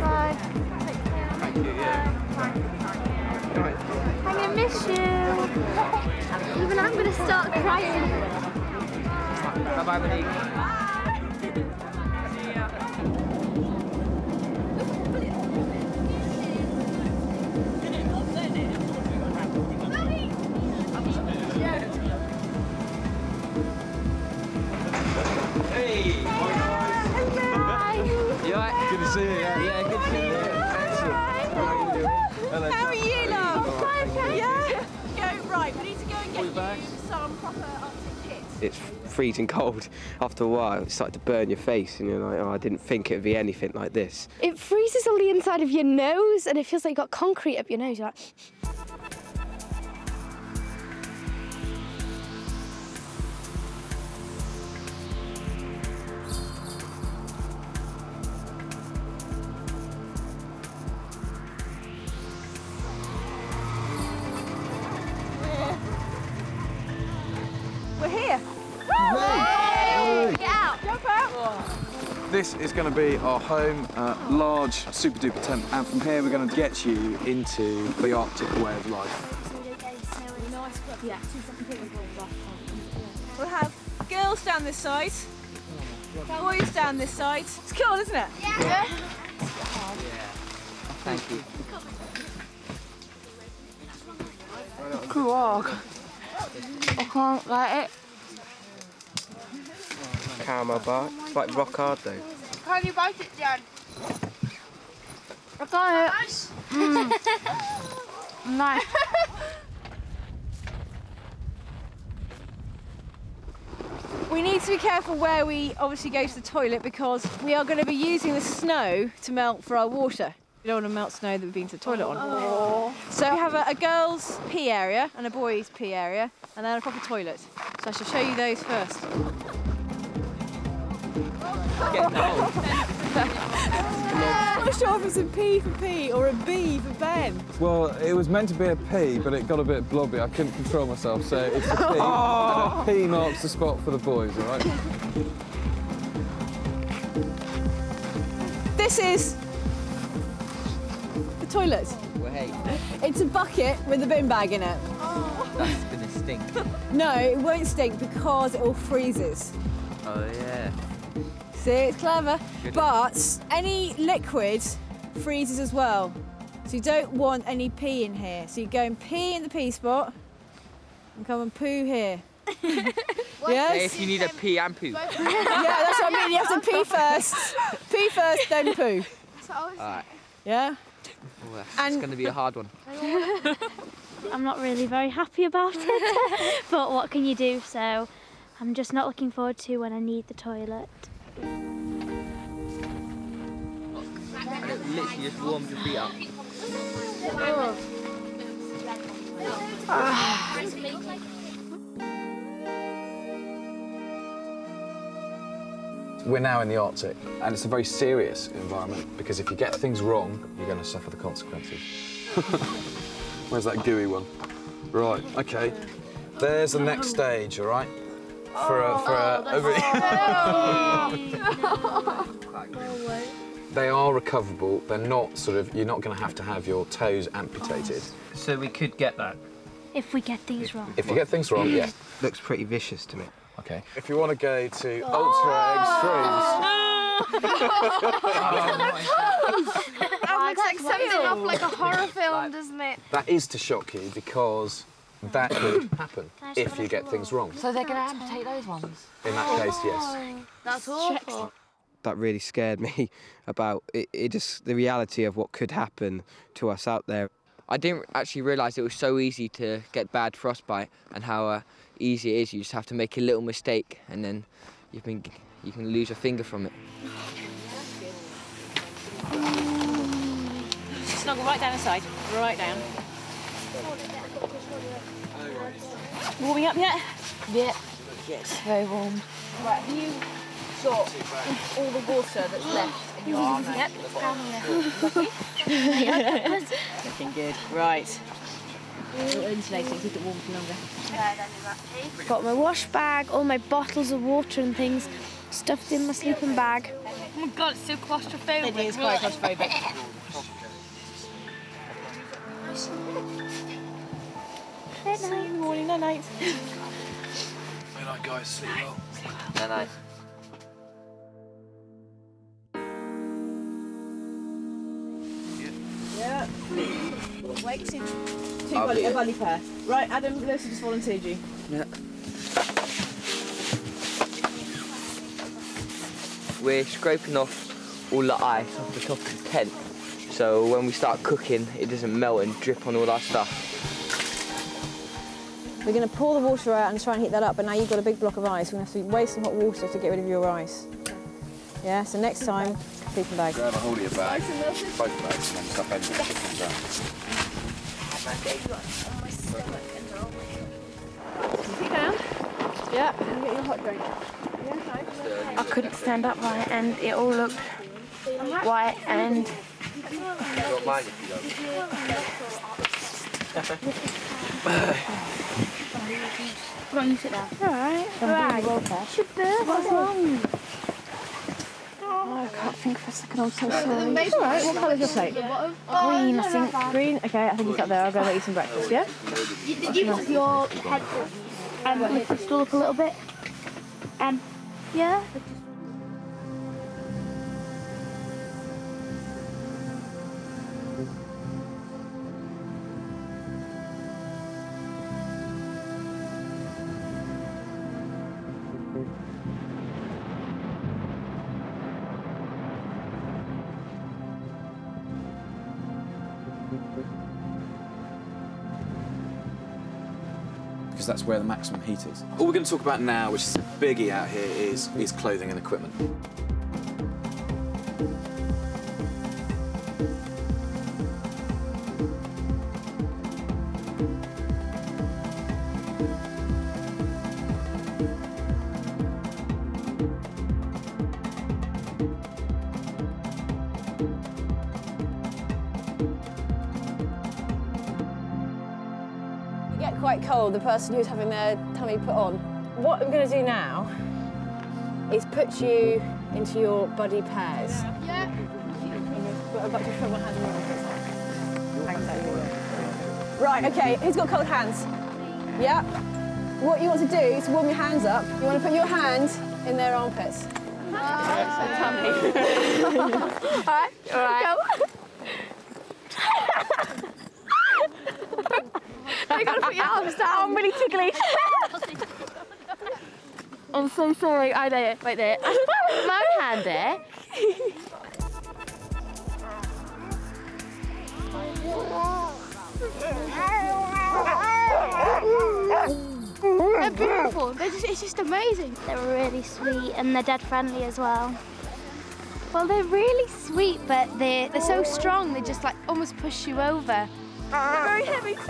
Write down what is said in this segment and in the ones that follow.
Bye. Thank you, yeah. Bye. I'm gonna miss you. Even I'm gonna start crying. Bye-bye, Monique. See ya. Hey! You alright? Good to see you. Yeah, good to see you. Excellent. How are you doing? Hello. How are you, love? I'm fine, thank you. Yeah. Go, right, we need to go and get you some proper Arctic kit. It's freezing cold. After a while, it started to burn your face, and you're like, oh, I didn't think it'd be anything like this. It freezes on the inside of your nose, and it feels like you've got concrete up your nose. You're like... We're here. Hey! Get out! Jump out. This is going to be our home, large, super duper tent, and from here we're going to get you into the Arctic way of life. We'll have girls down this side, boys down this side. It's cool, isn't it? Yeah. Thank you. Cool. I can't let it. Caramel bark. It's like rock hard though. Can you bite it, Jan? I got it. Nice. We need to be careful where we obviously go to the toilet because we are going to be using the snow to melt for our water. We don't want to melt snow that we've been to the toilet on. Oh. So we have a girls' pee area and a boys' pee area and then a proper toilet. So I shall show you those first. Getting old. I'm not sure if it's a P for P or a B for Ben. Well, it was meant to be a P, but it got a bit blobby. I couldn't control myself, so it's a P. And a P marks the spot for the boys, all right? This is the toilet. Well, hey, It's a bucket with a bin bag in it. that's gonna stink. No, it won't stink because it all freezes. Oh, yeah. See, it's clever. Good. But any liquid freezes as well. So you don't want any pee in here. So you go and pee in the pee spot and come and poo here. Hey, Yes? if you need a pee and poo. Yeah, that's what I mean. You have to pee first. Pee first, then poo. Alright. Yeah? Well, it's And- gonna be a hard one. I'm not really very happy about it, but what can you do? So I'm just not looking forward to when I need the toilet. And it literally just warms your feet up. We're now in the Arctic, and it's a very serious environment because if you get things wrong, you're going to suffer the consequences. Where's that gooey one? Right, okay. There's the next stage, all right? They are recoverable. They're not sort of, you're not going to have your toes amputated. So we could get that. If we get things wrong. If you get things wrong, yeah. Looks pretty vicious to me. Okay. If you want to go to ultra extremes, That looks like something off like a horror film, doesn't it? that is to shock you because that could happen if you get things wrong. So they're going to amputate those ones? In that case, yes. That's awful. That really scared me about it just the reality of what could happen to us out there. I didn't actually realise it was so easy to get bad frostbite and how easy it is. You just have to make a little mistake and then you can lose a finger from it. Snuggle right down the side, right down. Warming up yet? Yeah. Yes, very warm. Right, have you got all the water that's left in your arm? Yep, it's down there. Looking good. Right. It'll insulate it, keep it warm for longer. Got my wash bag, all my bottles of water and things stuffed in my sleeping bag. Oh my god, it's so claustrophobic. It is quite claustrophobic. Good See you night. in the morning, no night. Good night, guys. Sleep well. No, no. Yeah. Wait, two buddy, a buddy pair. Right, Adam, Lucy just volunteered you. Yeah. We're scraping off all the ice off the top of the tent, so when we start cooking, it doesn't melt and drip on all our stuff. We're going to pour the water out and try and heat that up, but now you've got a big block of ice. We're going to have to waste some hot water to get rid of your ice. Yeah, so next time, sleeping bag. Grab a hold of your bag. Both bags and then stuff in the chickens out. Sit down. Yeah, and get your hot drink. I couldn't stand up right, and it all looked white and. Don't mind if you Go on, you sit down. Alright. Right. Should birth. What's wrong? Oh, I can't think for a second, I'm so sorry. It's all right, what colour's your plate? Green, I think. Green? Okay, I think it's up there. I'll go and eat some breakfast, yeah? Did you put your head lift the stool up a little bit? Yeah? Because that's where the maximum heat is. All we're going to talk about now, which is a biggie out here, is clothing and equipment. Get quite cold, the person who's having their tummy put on. What I'm going to do now is put you into your buddy pairs. Yeah. But I've got to put my hands on my armpits. Right, okay, who's got cold hands? Yeah. What you want to do is warm your hands up. You want to put your hand in their armpits. Tummy. All right, go. You gotta put your arms down. I'm really ticklish. I'm so sorry. I know it. Wait there. I just put my own hand there. They're beautiful. It's just amazing. They're really sweet and they're dead friendly as well. Well, they're really sweet, but they're so strong. They just like almost push you over. They're very heavy too.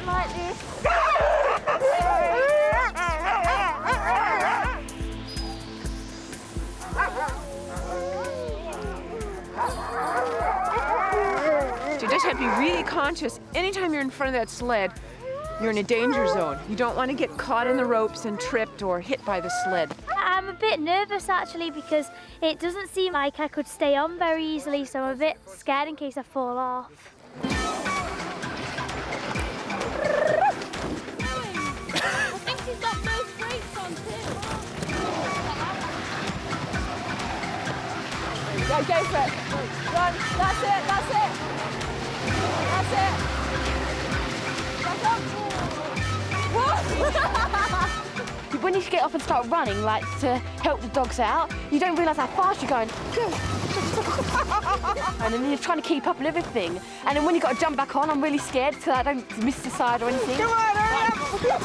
Like this. So you just have to be really conscious. Anytime you're in front of that sled, you're in a danger zone. You don't want to get caught in the ropes and tripped or hit by the sled. I'm a bit nervous actually because it doesn't seem like I could stay on very easily, so I'm a bit scared in case I fall off. I think she's got both brakes on too. Go for it. Run. That's it. That's it. That's it. Back up. When you get off and start running, like to help the dogs out, you don't realise how fast you're going. And then you're trying to keep up and everything. And then when you've got to jump back on, I'm really scared so I don't miss the side or anything. Come on, hurry up.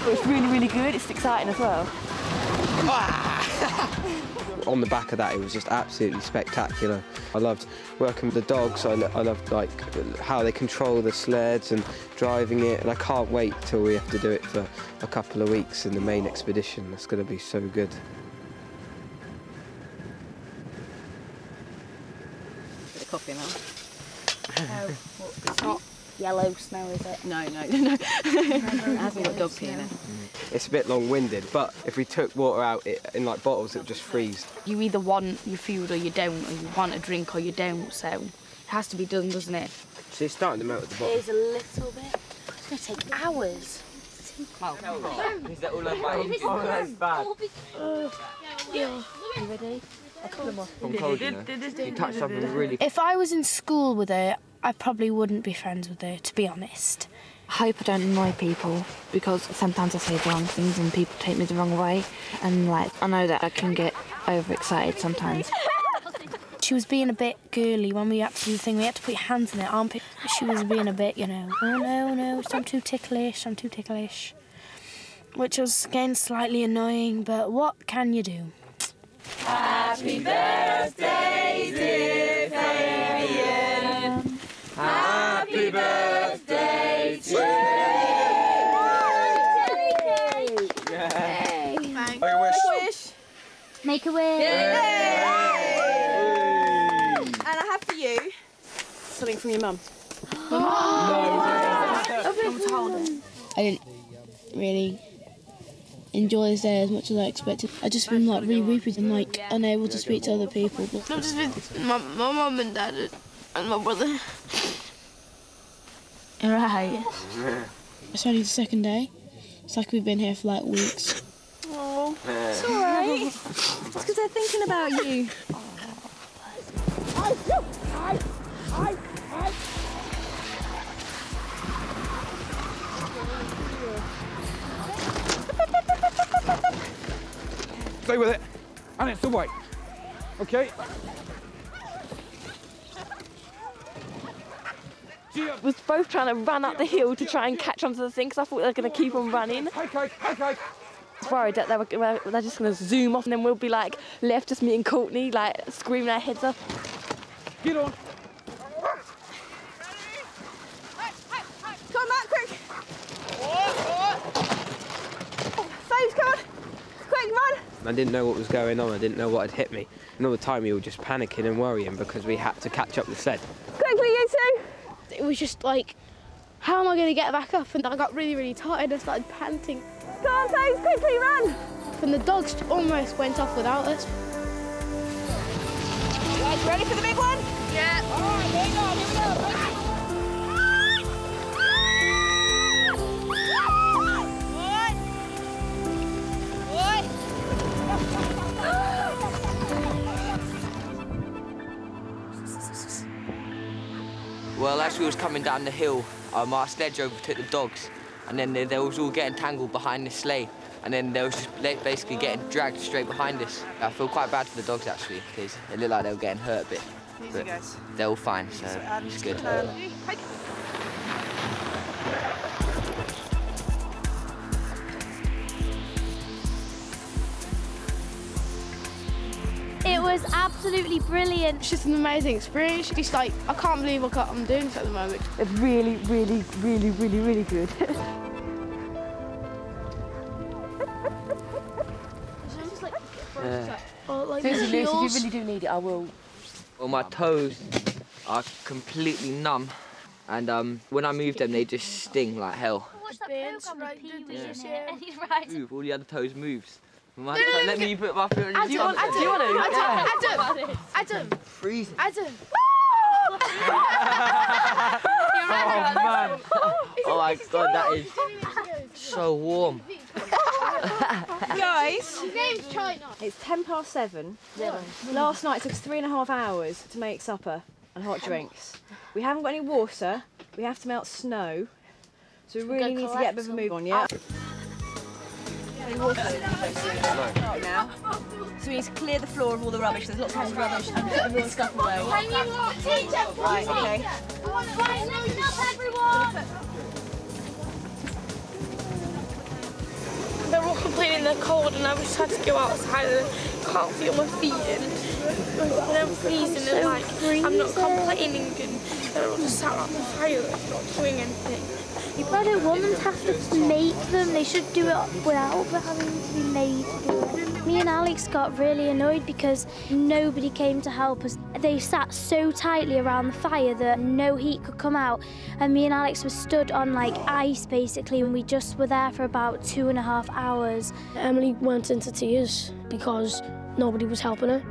But it's really, really good. It's exciting as well. On the back of that, it was just absolutely spectacular. I loved working with the dogs. I loved like how they control the sleds and driving it, and I can't wait till we have to do it for a couple of weeks in the main expedition. It's going to be so good. Bit of coffee now. It's not yellow snow, is it? No. It hasn't got dog pee in it. It's a bit long-winded, but if we took water out in like bottles, it would just freeze. You either want your food or you don't, or you want a drink or you don't, so it has to be done, doesn't it? So it's starting to melt at the It bottom. is a little bit. It's going to take hours. Is that all about you? Oh, that's bad. You ready? I'm cold, you know. You touch something really. If I was in school with her, I probably wouldn't be friends with her, to be honest. I hope I don't annoy people, because sometimes I say the wrong things and people take me the wrong way. And like, I know that I can get overexcited sometimes. She was being a bit girly when we had to do the thing. We had to put your hands in her armpit. She was being a bit, you know, oh no, I'm too ticklish. Which was, again, slightly annoying, but what can you do? Happy birthday, dear Fabian. Happy birthday to you. Make a wish. Make a wish. And I have for you something from your mum. I didn't really enjoy this day as much as I expected. I just been like really weepy and like unable to speak to other people. I've just been my mum and dad and my brother. Right. It's only the second day. It's like we've been here for like weeks. Oh, it's all right. It's because they're thinking about you. Stay with it. And it's away. Okay. We was both trying to run up the hill to try and catch onto the thing because I thought they were going to keep on running. Okay. I was worried that they're just going to zoom off and then we'll be like left just me and Courtney like screaming our heads off. Get on. Come on, Matt, quick! Faye's coming! Quick, run! I didn't know what was going on. I didn't know what had hit me. And all the time we were just panicking and worrying because we had to catch up the sled. Quickly, you two! It was just like, how am I going to get back up? And I got really, really tired and started panting. Come on, Faye, quickly, run! And the dogs almost went off without us. You guys ready for the big one? Yeah. All right, here we go, Well, as we was coming down the hill, our sledge overtook the dogs, and then they was all getting tangled behind the sleigh, and then they was just basically getting dragged straight behind us. I feel quite bad for the dogs actually, because it looked like they were getting hurt a bit. But they're all fine, so it's good. It was absolutely brilliant. It's just an amazing experience. It's like, I can't believe I'm doing this at the moment. It's really, really, really, really, really good. Seriously, Lucy, if you really do need it, I will. Well, my toes are completely numb, and when I move them, they just sting like hell. What's that program with Pee Wee in it? And he's Move, all the other toes moves. Let me put my foot on your Do you want to? Adam! Freezing. Adam! Oh man! Oh my god, that is so warm. Guys, Name's China. it's 7:10. Last night it took us 3.5 hours to make supper and hot drinks. We haven't got any water. We have to melt snow. So we really need to get a bit of a move on, yeah? Water now. So we need to clear the floor of all the rubbish. There's lots of rubbish and put everyone's stuff away. Can you teach us? Right, okay. Right, listen up, everyone! They're all complaining they're cold and I was trying to go outside and can't feel my feet and I'm freezing and like I'm not complaining and they're all just sat on the fire and not doing anything. I don't want them to have to make them. They should do it without having to be made to do it. Me and Alex got really annoyed because nobody came to help us. They sat so tightly around the fire that no heat could come out, and me and Alex were stood on like ice basically, and we just were there for about 2.5 hours. Emily went into tears because nobody was helping her.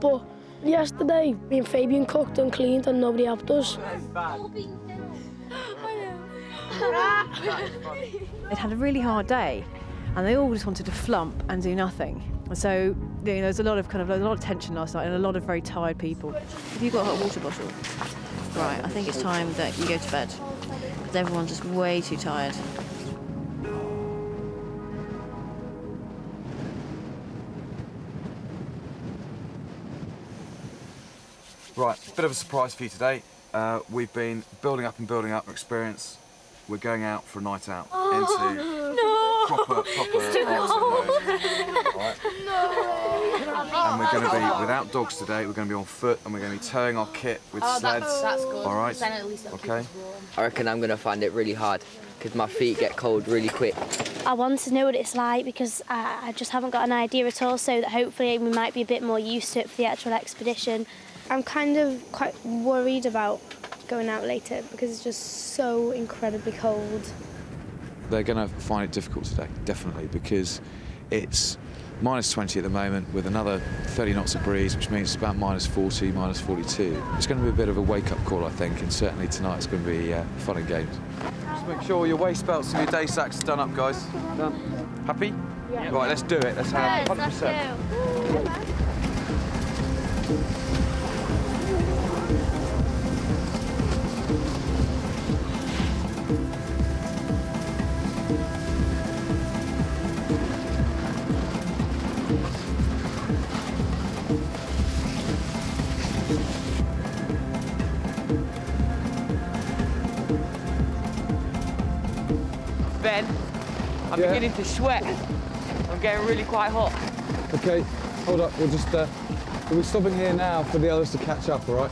But yesterday, me and Fabian cooked and cleaned and nobody helped us. They'd had a really hard day, and they all just wanted to flump and do nothing. And so, there was a lot of tension last night and a lot of very tired people. Have you got a hot water bottle? Right, I think it's time that you go to bed, because everyone's just way too tired. Right, bit of a surprise for you today. We've been building up our experience. We're going out for a night out into proper It's too cold. Right. And we're going to be without dogs today. We're going to be on foot, and we're going to be towing our kit with sleds. That's good. All right. Then at least Okay. I reckon I'm going to find it really hard because my feet get cold really quick. I want to know what it's like because I just haven't got an idea at all, so that hopefully we might be a bit more used to it for the actual expedition. I'm kind of quite worried about going out later because it's just so incredibly cold. They're going to find it difficult today, definitely, because it's -20 at the moment with another 30 knots of breeze, which means it's about -40, -42. It's going to be a bit of a wake-up call, I think, and certainly tonight it's going to be fun and games. Just make sure your waist belts and your day sacks are done up, guys. Done. Happy? Yeah. Right, let's do it. Let's have 100%. Ben, I'm beginning to sweat. I'm getting really quite hot. Okay, hold up. We'll just we'll be stopping here now for the others to catch up. All right.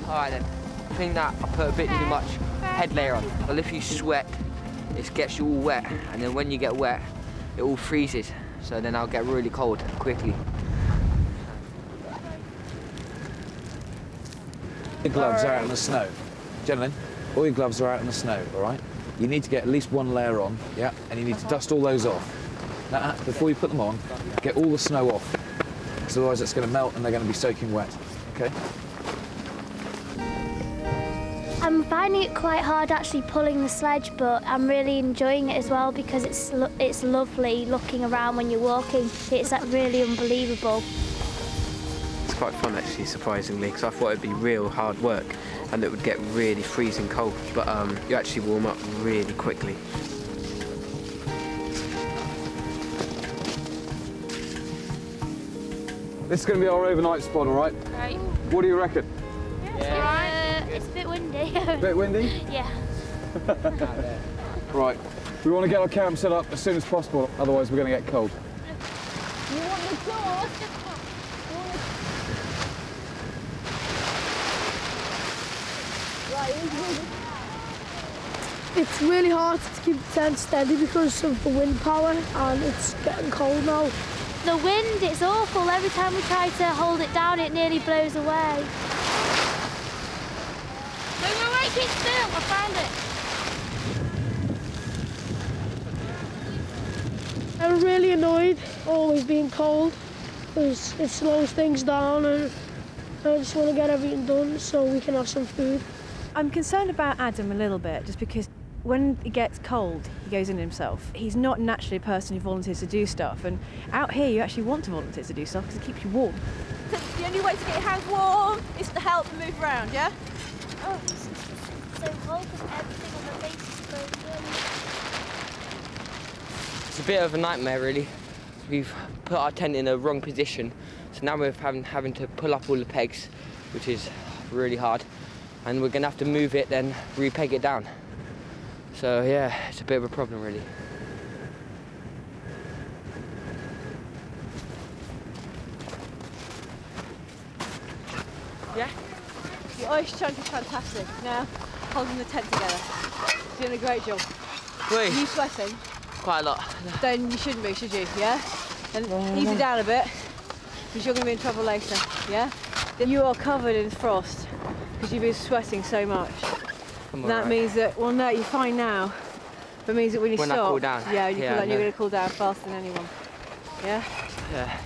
All right then. I think that I put a bit too much head layer on. Well, if you sweat, it gets you all wet, and then when you get wet, it all freezes. So then I'll get really cold quickly. Your gloves are out in the snow, gentlemen. All your gloves are out in the snow. All right. You need to get at least one layer on, yeah, and you need to dust all those off. Now, before you put them on, get all the snow off, because otherwise it's going to melt and they're going to be soaking wet, okay? I'm finding it quite hard actually pulling the sledge, but I'm really enjoying it as well because it's lovely looking around when you're walking. It's like really unbelievable. It's quite fun actually, surprisingly, because I thought it'd be real hard work and it would get really freezing cold, but you actually warm up really quickly. This is going to be our overnight spot, all right? Right. What do you reckon? Yeah. It's a bit windy. A bit windy? Yeah. Right. We want to get our camp set up as soon as possible, otherwise we're going to get cold. You want the door? It's really hard to keep the tent steady because of the wind power, and it's getting cold now. The wind, it's awful. Every time we try to hold it down, it nearly blows away. Wait, keep still. I found it. I'm really annoyed, always being cold, because it slows things down, and I just want to get everything done so we can have some food. I'm concerned about Adam a little bit, just because when it gets cold, he goes in himself. He's not naturally a person who volunteers to do stuff, and out here you actually want to volunteer to do stuff because it keeps you warm. The only way to get your hands warm is to help and move around, yeah? Oh, it's so cold because everything on the base is frozen. It's a bit of a nightmare, really. We've put our tent in a wrong position, so now we're having to pull up all the pegs, which is really hard, and we're going to have to move it, then re-peg it down. So yeah, it's a bit of a problem, really. Yeah? The ice chunk is fantastic. Now, holding the tent together. Doing a great job. Wait. Are you sweating? Quite a lot. Then you shouldn't be, should you? Yeah? And ease it down a bit, because you're going to be in trouble later, yeah? You are covered in frost, because you've been sweating so much. That means that, well, no, you're fine now. But it means that when you stop, I cool down. Yeah, you feel like you're going to cool down faster than anyone. Yeah? Yeah.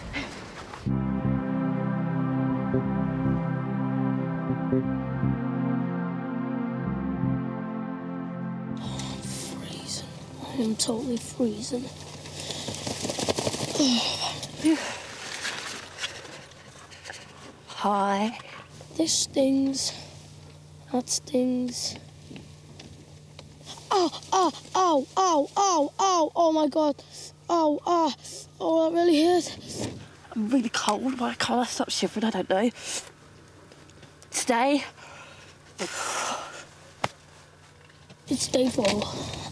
I am totally freezing. Hi. This stings. That stings. Oh, oh, oh, oh, oh, oh, oh my God. Oh, ah, oh, that really hurt. I'm really cold. Why can't I stop shivering? I don't know. Stay. It's day 4.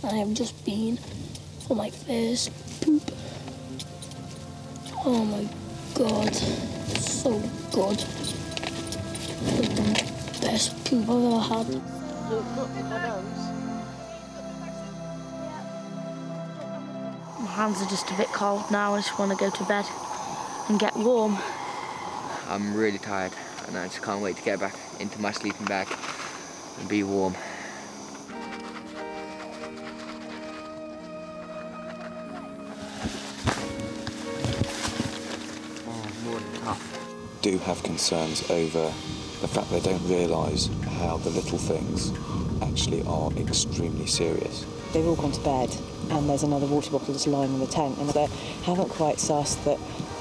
I have just been for my first poop. Oh my God, so good. The best poop I've ever had. My hands are just a bit cold now. I just want to go to bed and get warm. I'm really tired and I just can't wait to get back into my sleeping bag and be warm. Do have concerns over the fact they don't realise how the little things actually are extremely serious. They've all gone to bed and there's another water bottle just lying in the tent and they haven't quite sussed that,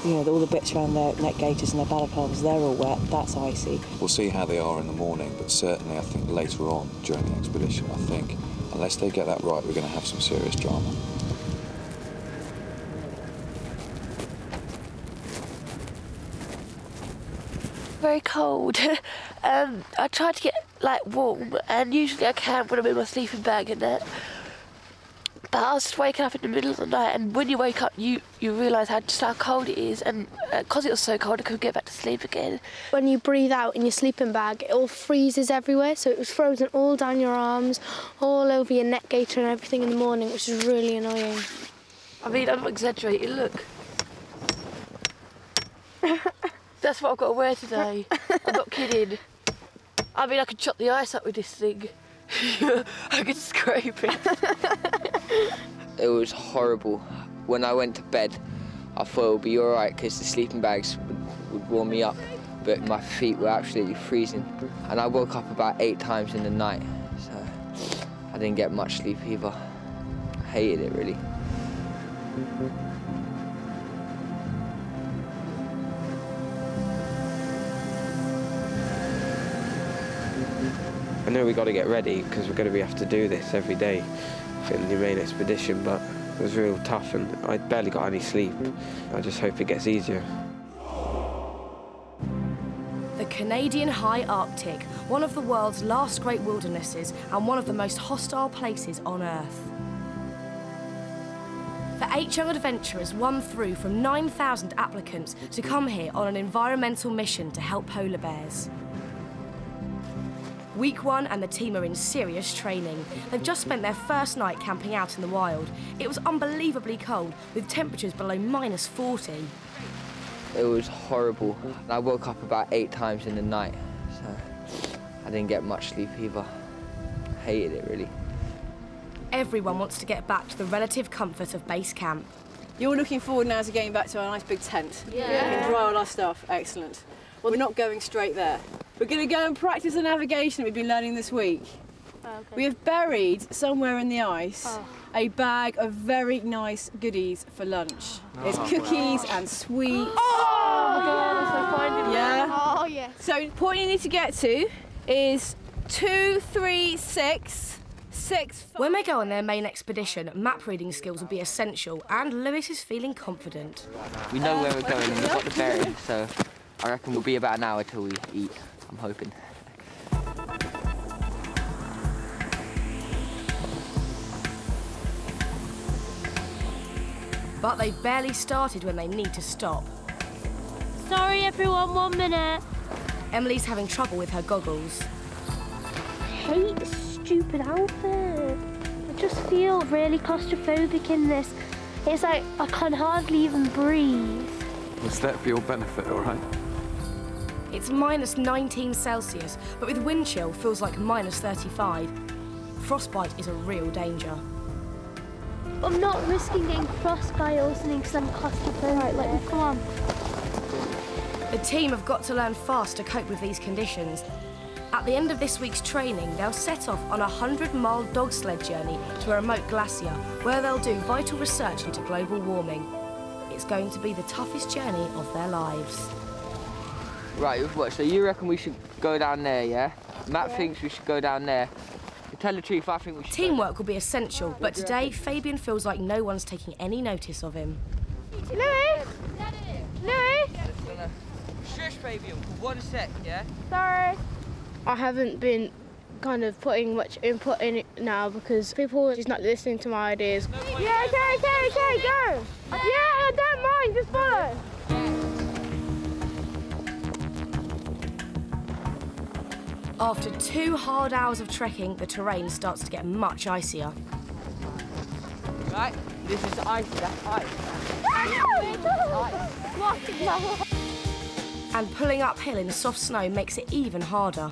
you know, all the bits around their neck gaiters and their balaclavas, they're all wet, that's icy. We'll see how they are in the morning, but certainly I think later on during the expedition, I think, unless they get that right, we're going to have some serious drama. Very cold. I try to get like warm, and usually I can when I'm in my sleeping bag and that. But I was just waking up in the middle of the night, and when you wake up, you realise just how cold it is, and because it was so cold, I couldn't get back to sleep again. When you breathe out in your sleeping bag, it all freezes everywhere, so it was frozen all down your arms, all over your neck gaiter and everything in the morning, which is really annoying. I mean, I'm not exaggerating. Look. That's what I've got to wear today. I'm not kidding. I mean, I could chop the ice up with this thing. I could scrape it. It was horrible. When I went to bed, I thought it would be all right because the sleeping bags would warm me up, but my feet were absolutely freezing. And I woke up about 8 times in the night, so I didn't get much sleep either. I hated it, really. I know we've got to get ready because we're going to have to do this every day in the main expedition, but it was real tough and I barely got any sleep. I just hope it gets easier. The Canadian High Arctic, one of the world's last great wildernesses and one of the most hostile places on Earth. The 8 young adventurers won through from 9,000 applicants to come here on an environmental mission to help polar bears. Week 1 and the team are in serious training. They've just spent their first night camping out in the wild. It was unbelievably cold, with temperatures below -40. It was horrible. I woke up about 8 times in the night, so I didn't get much sleep either. I hated it, really. Everyone wants to get back to the relative comfort of base camp. You're looking forward now to getting back to our nice big tent. Yeah. We can dry all our stuff. Excellent. Well, we're not going straight there. We're going to go and practice the navigation we've been learning this week. Oh, okay. We have buried somewhere in the ice a bag of very nice goodies for lunch. There's cookies and sweets. Oh, yes, I find it. Yeah? Oh, yes. So the point you need to get to is 2, 3, 6, 6. When they go on their main expedition, map reading skills will be essential, and Lewis is feeling confident. We know where we're going and we've got the bearings, so I reckon we'll be about an hour till we eat, I'm hoping. But they've barely started when they need to stop. Sorry, everyone, 1 minute. Emily's having trouble with her goggles. I hate this stupid outfit. I just feel really claustrophobic in this. It's like I can hardly even breathe. It's there for your benefit, all right? It's minus 19 Celsius, but with wind chill feels like minus 35. Frostbite is a real danger. I'm not risking getting frostbite or something because I'm claustrophobic. Right, let me come on. The team have got to learn fast to cope with these conditions. At the end of this week's training, they'll set off on a 100-mile dog sled journey to a remote glacier where they'll do vital research into global warming. It's going to be the toughest journey of their lives. Right, what, so you reckon we should go down there, yeah? Matt thinks we should go down there. To tell the truth, I think we should... Teamwork will be essential, but today Fabian feels like no one's taking any notice of him. Louis! Louis! Shush, Fabian, for 1 sec, yeah? Sorry. I haven't been kind of putting much input in it now because people are just not listening to my ideas. Yeah, okay, go! Yeah, I don't mind, just follow. After 2 hard hours of trekking, the terrain starts to get much icier. Right, this is ice, that's ice. And pulling uphill in soft snow makes it even harder.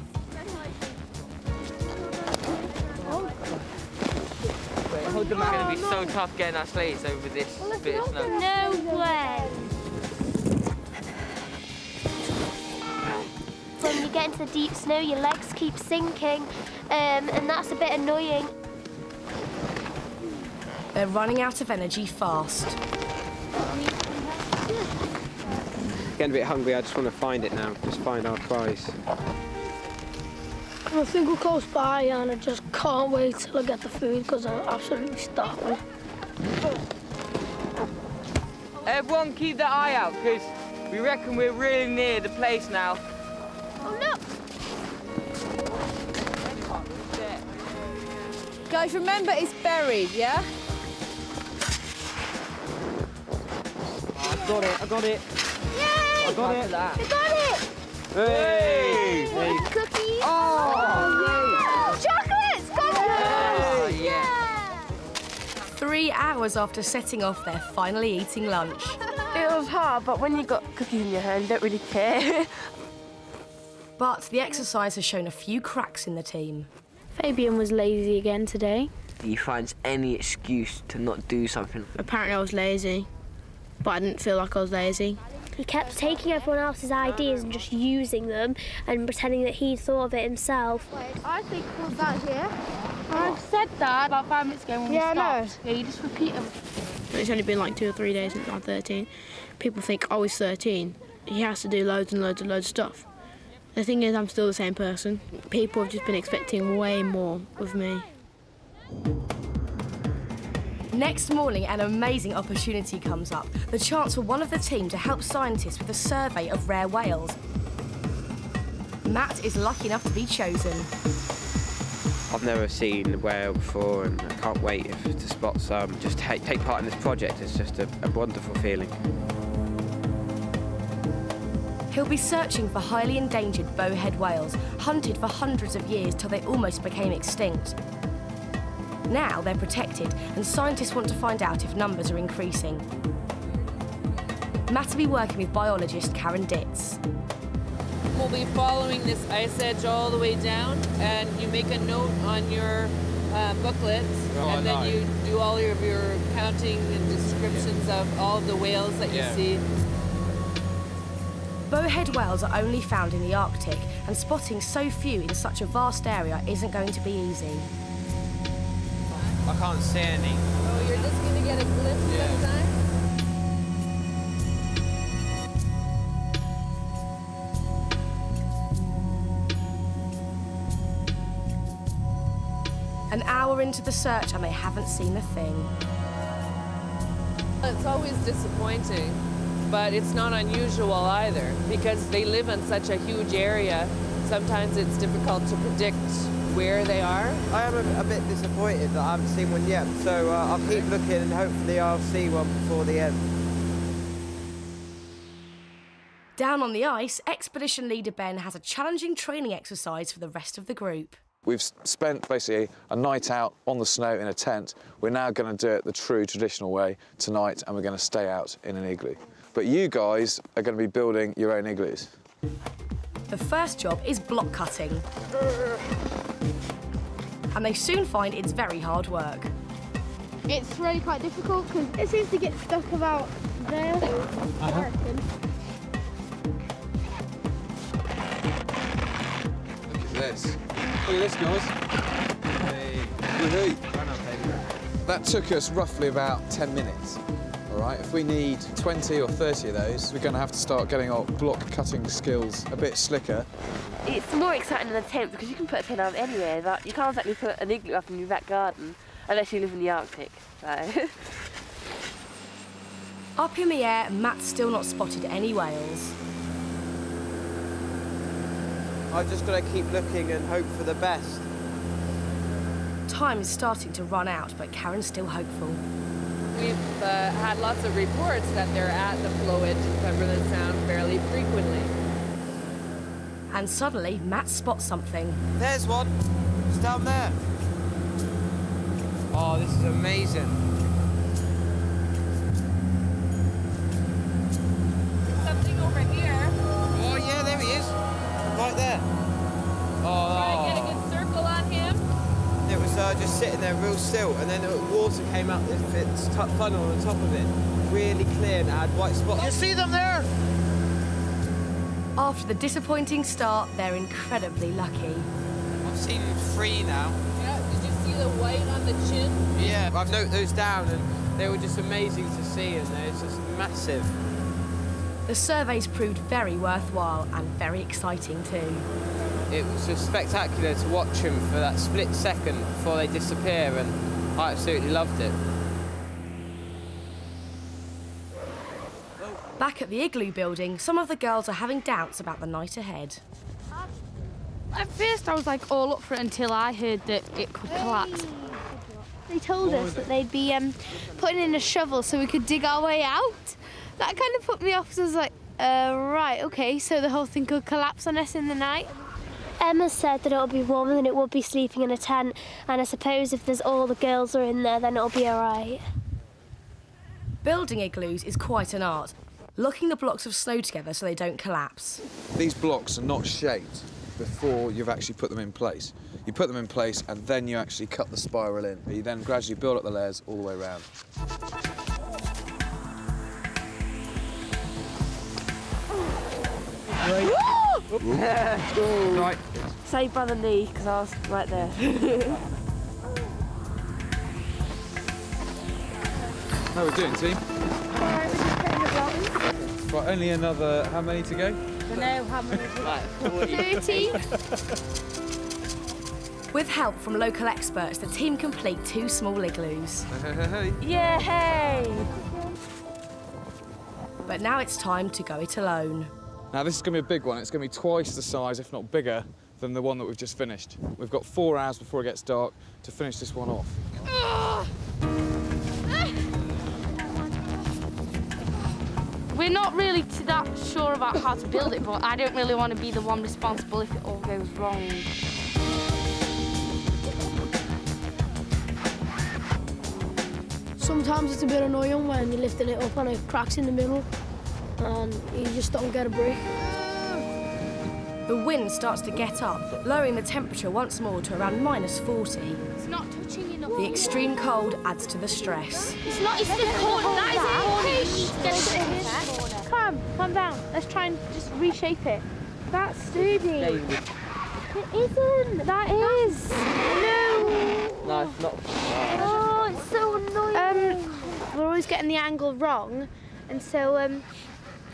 It's going to be so tough getting our sleighs over this bit of snow. No way. When you get into the deep snow, your legs keep sinking, and that's a bit annoying. They're running out of energy fast. Getting a bit hungry, I just want to find it now, just find our prize. I think we're close by and I just can't wait till I get the food because I'm absolutely starving. Everyone keep their eye out, because we reckon we're really near the place now. Oh, look! Guys, remember it's buried, yeah? I got it. Yay! I got it. We got it! Hey! Cookies! Oh! Chocolates! Oh, yeah! 3 hours after setting off, they're finally eating lunch. It was hard, but when you got cookies in your hand, you don't really care. But the exercise has shown a few cracks in the team. Fabian was lazy again today. He finds any excuse to not do something. Apparently I was lazy, but I didn't feel like I was lazy. He kept taking everyone else's ideas and just using them and pretending that he'd thought of it himself. I think we'll start here. I said that about 5 minutes ago when we stopped. Yeah, you just repeat them. It's only been like 2 or 3 days since I'm 13. People think, oh, he's 13. He has to do loads and loads and loads of stuff. The thing is, I'm still the same person. People have just been expecting way more of me. Next morning, an amazing opportunity comes up. The chance for one of the team to help scientists with a survey of rare whales. Matt is lucky enough to be chosen. I've never seen a whale before and I can't wait to spot some. Just take part in this project, it's just a wonderful feeling. He'll be searching for highly endangered bowhead whales, hunted for hundreds of years till they almost became extinct. Now they're protected, and scientists want to find out if numbers are increasing. Matt will be working with biologist Karen Ditz. We'll be following this ice edge all the way down, and you make a note on your booklet, and then you do all of your counting and descriptions of all of the whales that you see. Bowhead whales are only found in the Arctic, and spotting so few in such a vast area isn't going to be easy. I can't see any. Oh, you're just going to get a glimpse sometime? An hour into the search and they haven't seen a thing. It's always disappointing, but it's not unusual either because they live in such a huge area. Sometimes it's difficult to predict where they are. I am a bit disappointed that I haven't seen one yet, so I'll keep looking and hopefully I'll see one before the end. Down on the ice, expedition leader Ben has a challenging training exercise for the rest of the group. We've spent basically a night out on the snow in a tent. We're now going to do it the true traditional way tonight, and we're going to stay out in an igloo. But you guys are going to be building your own igloos. The first job is block cutting. And they soon find it's very hard work. It's really quite difficult because it seems to get stuck about there. I reckon. Look at this. Look at this, guys. Hey. That took us roughly about 10 minutes. All right, if we need 20 or 30 of those, we're going to have to start getting our block cutting skills a bit slicker. It's more exciting than a tent because you can put a tent up anywhere, but you can't exactly put an igloo up in your back garden unless you live in the Arctic. So. Up in the air, Matt's still not spotted any whales. I've just got to keep looking and hope for the best. Time is starting to run out, but Karen's still hopeful. We've had lots of reports that they're at the flow edge of Cumberland Sound fairly frequently. And suddenly, Matt spots something. There's one. It's down there. Oh, this is amazing. Something over here. Oh, yeah, there he is. Right there. Oh. Try and get a good circle on him. It was just sitting there real still, and then the water came out this funnel on the top of it. Really clear and had white spots. You see them there? After the disappointing start, they're incredibly lucky. I've seen 3 now. Yeah, did you see the white on the chin? Yeah, I've noted those down, and they were just amazing to see, and they're just massive. The surveys proved very worthwhile and very exciting too. It was just spectacular to watch them for that split second before they disappear, and I absolutely loved it. Back at the Igloo building, some of the girls are having doubts about the night ahead. At first I was like all up for it until I heard that it could collapse. They told us that they'd be putting in a shovel so we could dig our way out. That kind of put me off, so I was like, right, okay, so the whole thing could collapse on us in the night. Emma said that it'll be warmer than it would be sleeping in a tent, and I suppose if there's all the girls are in there, then it'll be all right. Building igloos is quite an art, locking the blocks of snow together so they don't collapse. These blocks are not shaped before you've actually put them in place. You put them in place and then you actually cut the spiral in. You then gradually build up the layers all the way around. Right. Saved by the knee, because I was right there. How are we doing, team? Right, only another, how many to go? I don't know how many. Like 30. With help from local experts, the team complete 2 small igloos. Yay! But now it's time to go it alone. Now this is going to be a big one. It's going to be twice the size, if not bigger, than the one that we've just finished. We've got 4 hours before it gets dark to finish this one off. We're not really that sure about how to build it, but I don't really want to be the one responsible if it all goes wrong. Sometimes it's a bit annoying when you're lifting it up and it cracks in the middle and you just don't get a break. The wind starts to get up, lowering the temperature once more to around -40. It's not touching enough. The extreme cold adds to the stress. It's not, it's the corner. That is it. Calm down. Let's try and just reshape it. That's sturdy. It isn't. That is. No. No, it's not. Oh, it's so annoying. We're always getting the angle wrong, and so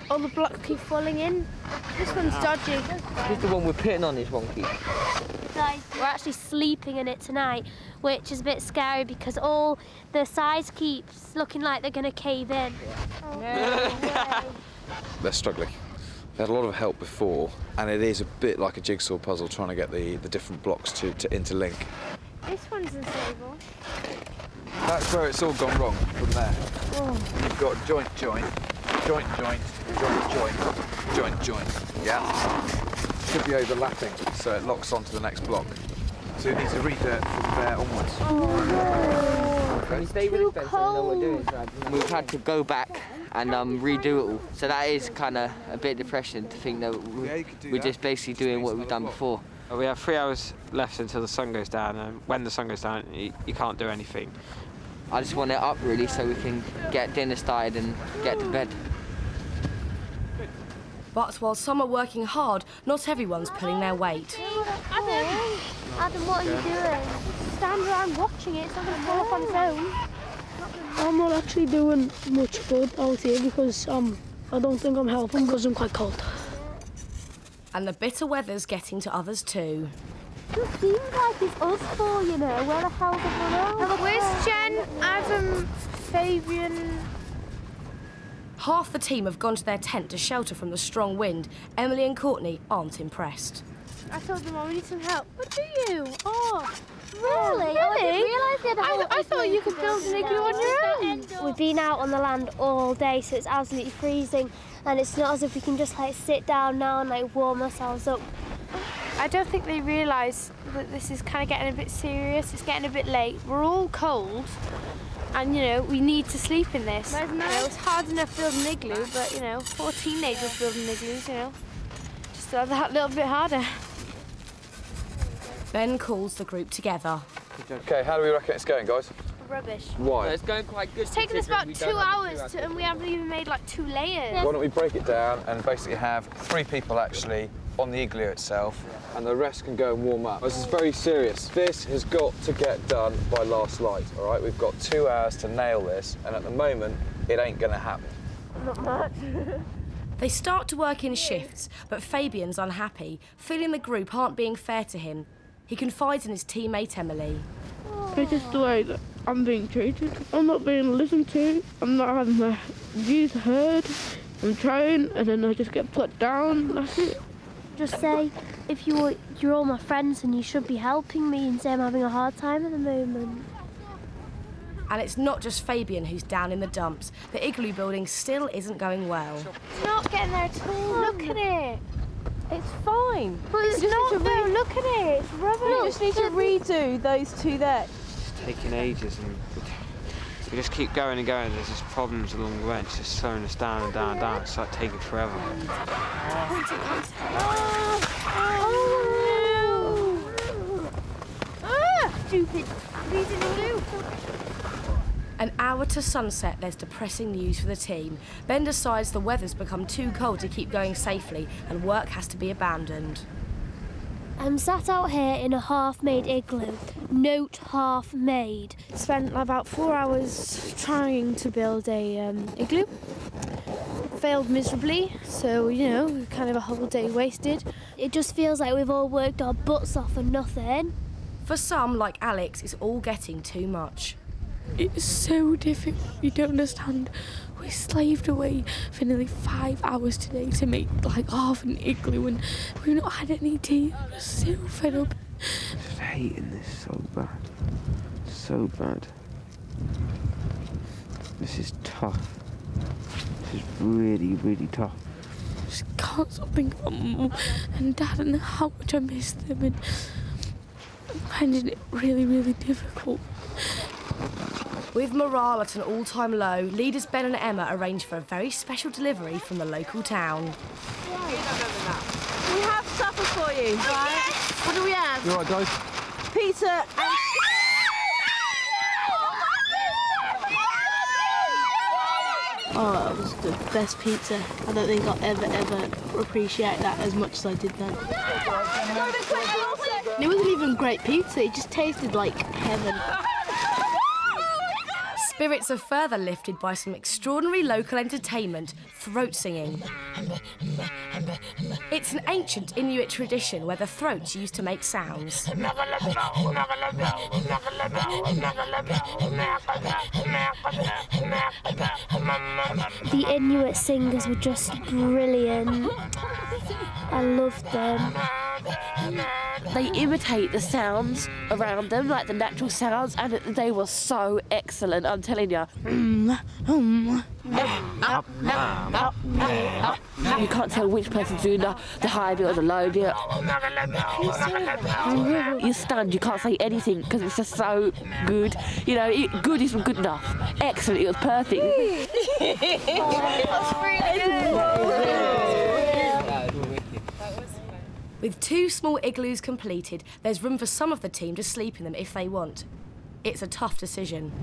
all the blocks keep falling in. This one's dodgy. This is the one we're putting on is wonky. Guys, we're actually sleeping in it tonight, which is a bit scary because all the sides keeps looking like they're going to cave in. Oh, no way. They're struggling. They had a lot of help before, and it is a bit like a jigsaw puzzle trying to get the different blocks to interlink. This one's unstable. That's where it's all gone wrong from there. Oh. You've got joint, joint, joint, joint, joint, joint, joint, joint. Yeah. Should be overlapping, so it locks onto the next block. So it needs to re-dirt from there onwards. When you stay with the fence, I know what we're doing. We've had to go back and redo it all. So that is kind of a bit depressing to think that we're just basically doing what we've done before. We have 3 hours left until the sun goes down, and when the sun goes down, you can't do anything. I just want it up really so we can get dinner started and get to bed. But while some are working hard, not everyone's pulling their weight. Adam, what are you doing? Stand around watching it, it's not going to fall off on its own. I'm not actually doing much good out here because I don't think I'm helping because I'm quite cold. And the bitter weather's getting to others too. It seems like it's us four, you know. Where the hell's everyone else? Where's Jen, Adam, Fabian? Half the team have gone to their tent to shelter from the strong wind. Emily and Courtney aren't impressed. I told them, we need some help. But do you? Oh, really? Oh, I didn't realise you had a whole I thought you could build an igloo on your own. We've been out on the land all day, so it's absolutely freezing. And it's not as if we can just like sit down now and like warm ourselves up. I don't think they realise that this is kind of getting a bit serious. It's getting a bit late. We're all cold, and you know we need to sleep in this. You know, it's hard enough building an igloo, but you know, 4 teenagers building igloos, you know, just that little bit harder. Ben calls the group together. Okay, how do we reckon it's going, guys? Rubbish. Why? So it's going quite good. It's taken us about 2 hours, and we haven't even made like 2 layers. Why don't we break it down and basically have 3 people actually on the igloo itself, and the rest can go and warm up. This is very serious. This has got to get done by last light, all right? We've got 2 hours to nail this, and at the moment, it ain't gonna happen. Not much. They start to work in shifts, but Fabian's unhappy, feeling the group aren't being fair to him. He confides in his teammate Emily. It's just the way that I'm being treated. I'm not being listened to. I'm not having my views heard. I'm trying, and then I just get put down. That's it. Just say, if you're all my friends and you should be helping me, and say I'm having a hard time at the moment. And it's not just Fabian who's down in the dumps. The igloo building still isn't going well. It's not getting there at all. Look at it. It's fine. But it's not though, look at it. It's rubbish. You just need to redo those 2 there. It's taking ages, and we just keep going and going. There's just problems along the way. It's just slowing us down and down and down. It's like taking forever. Stupid. Freezing igloo. An hour to sunset, there's depressing news for the team. Ben decides the weather's become too cold to keep going safely and work has to be abandoned. I'm sat out here in a half-made igloo. Note half-made. Spent about 4 hours trying to build a igloo. Failed miserably, so, you know, kind of a whole day wasted. It just feels like we've all worked our butts off for nothing. For some, like Alex, it's all getting too much. It's so difficult. You don't understand. We slaved away for nearly 5 hours today to make like half an igloo, and we've not had any tea. I'm so fed up. I'm just hating this so bad. So bad. This is tough. This is really, really tough. I just can't stop thinking about Mum and Dad and how much I miss them, and I'm finding it really, really difficult. With morale at an all-time low, leaders Ben and Emma arrange for a very special delivery from the local town. We have supper for you, right? What do we have? You all right, guys? Pizza and... Oh, that was the best pizza. I don't think I'll ever appreciate that as much as I did then. It wasn't even great pizza, it just tasted like heaven. Spirits are further lifted by some extraordinary local entertainment, throat singing. It's an ancient Inuit tradition where the throats used to make sounds. The Inuit singers were just brilliant. I loved them. They imitate the sounds around them, like the natural sounds, and they were so excellent, I'm telling you. You can't tell which person's doing the high bit or the low bit. You're stunned, you can't say anything because it's just so good. You know, good isn't good enough. Excellent, it was perfect. That's really good. With 2 small igloos completed, there's room for some of the team to sleep in them if they want. It's a tough decision.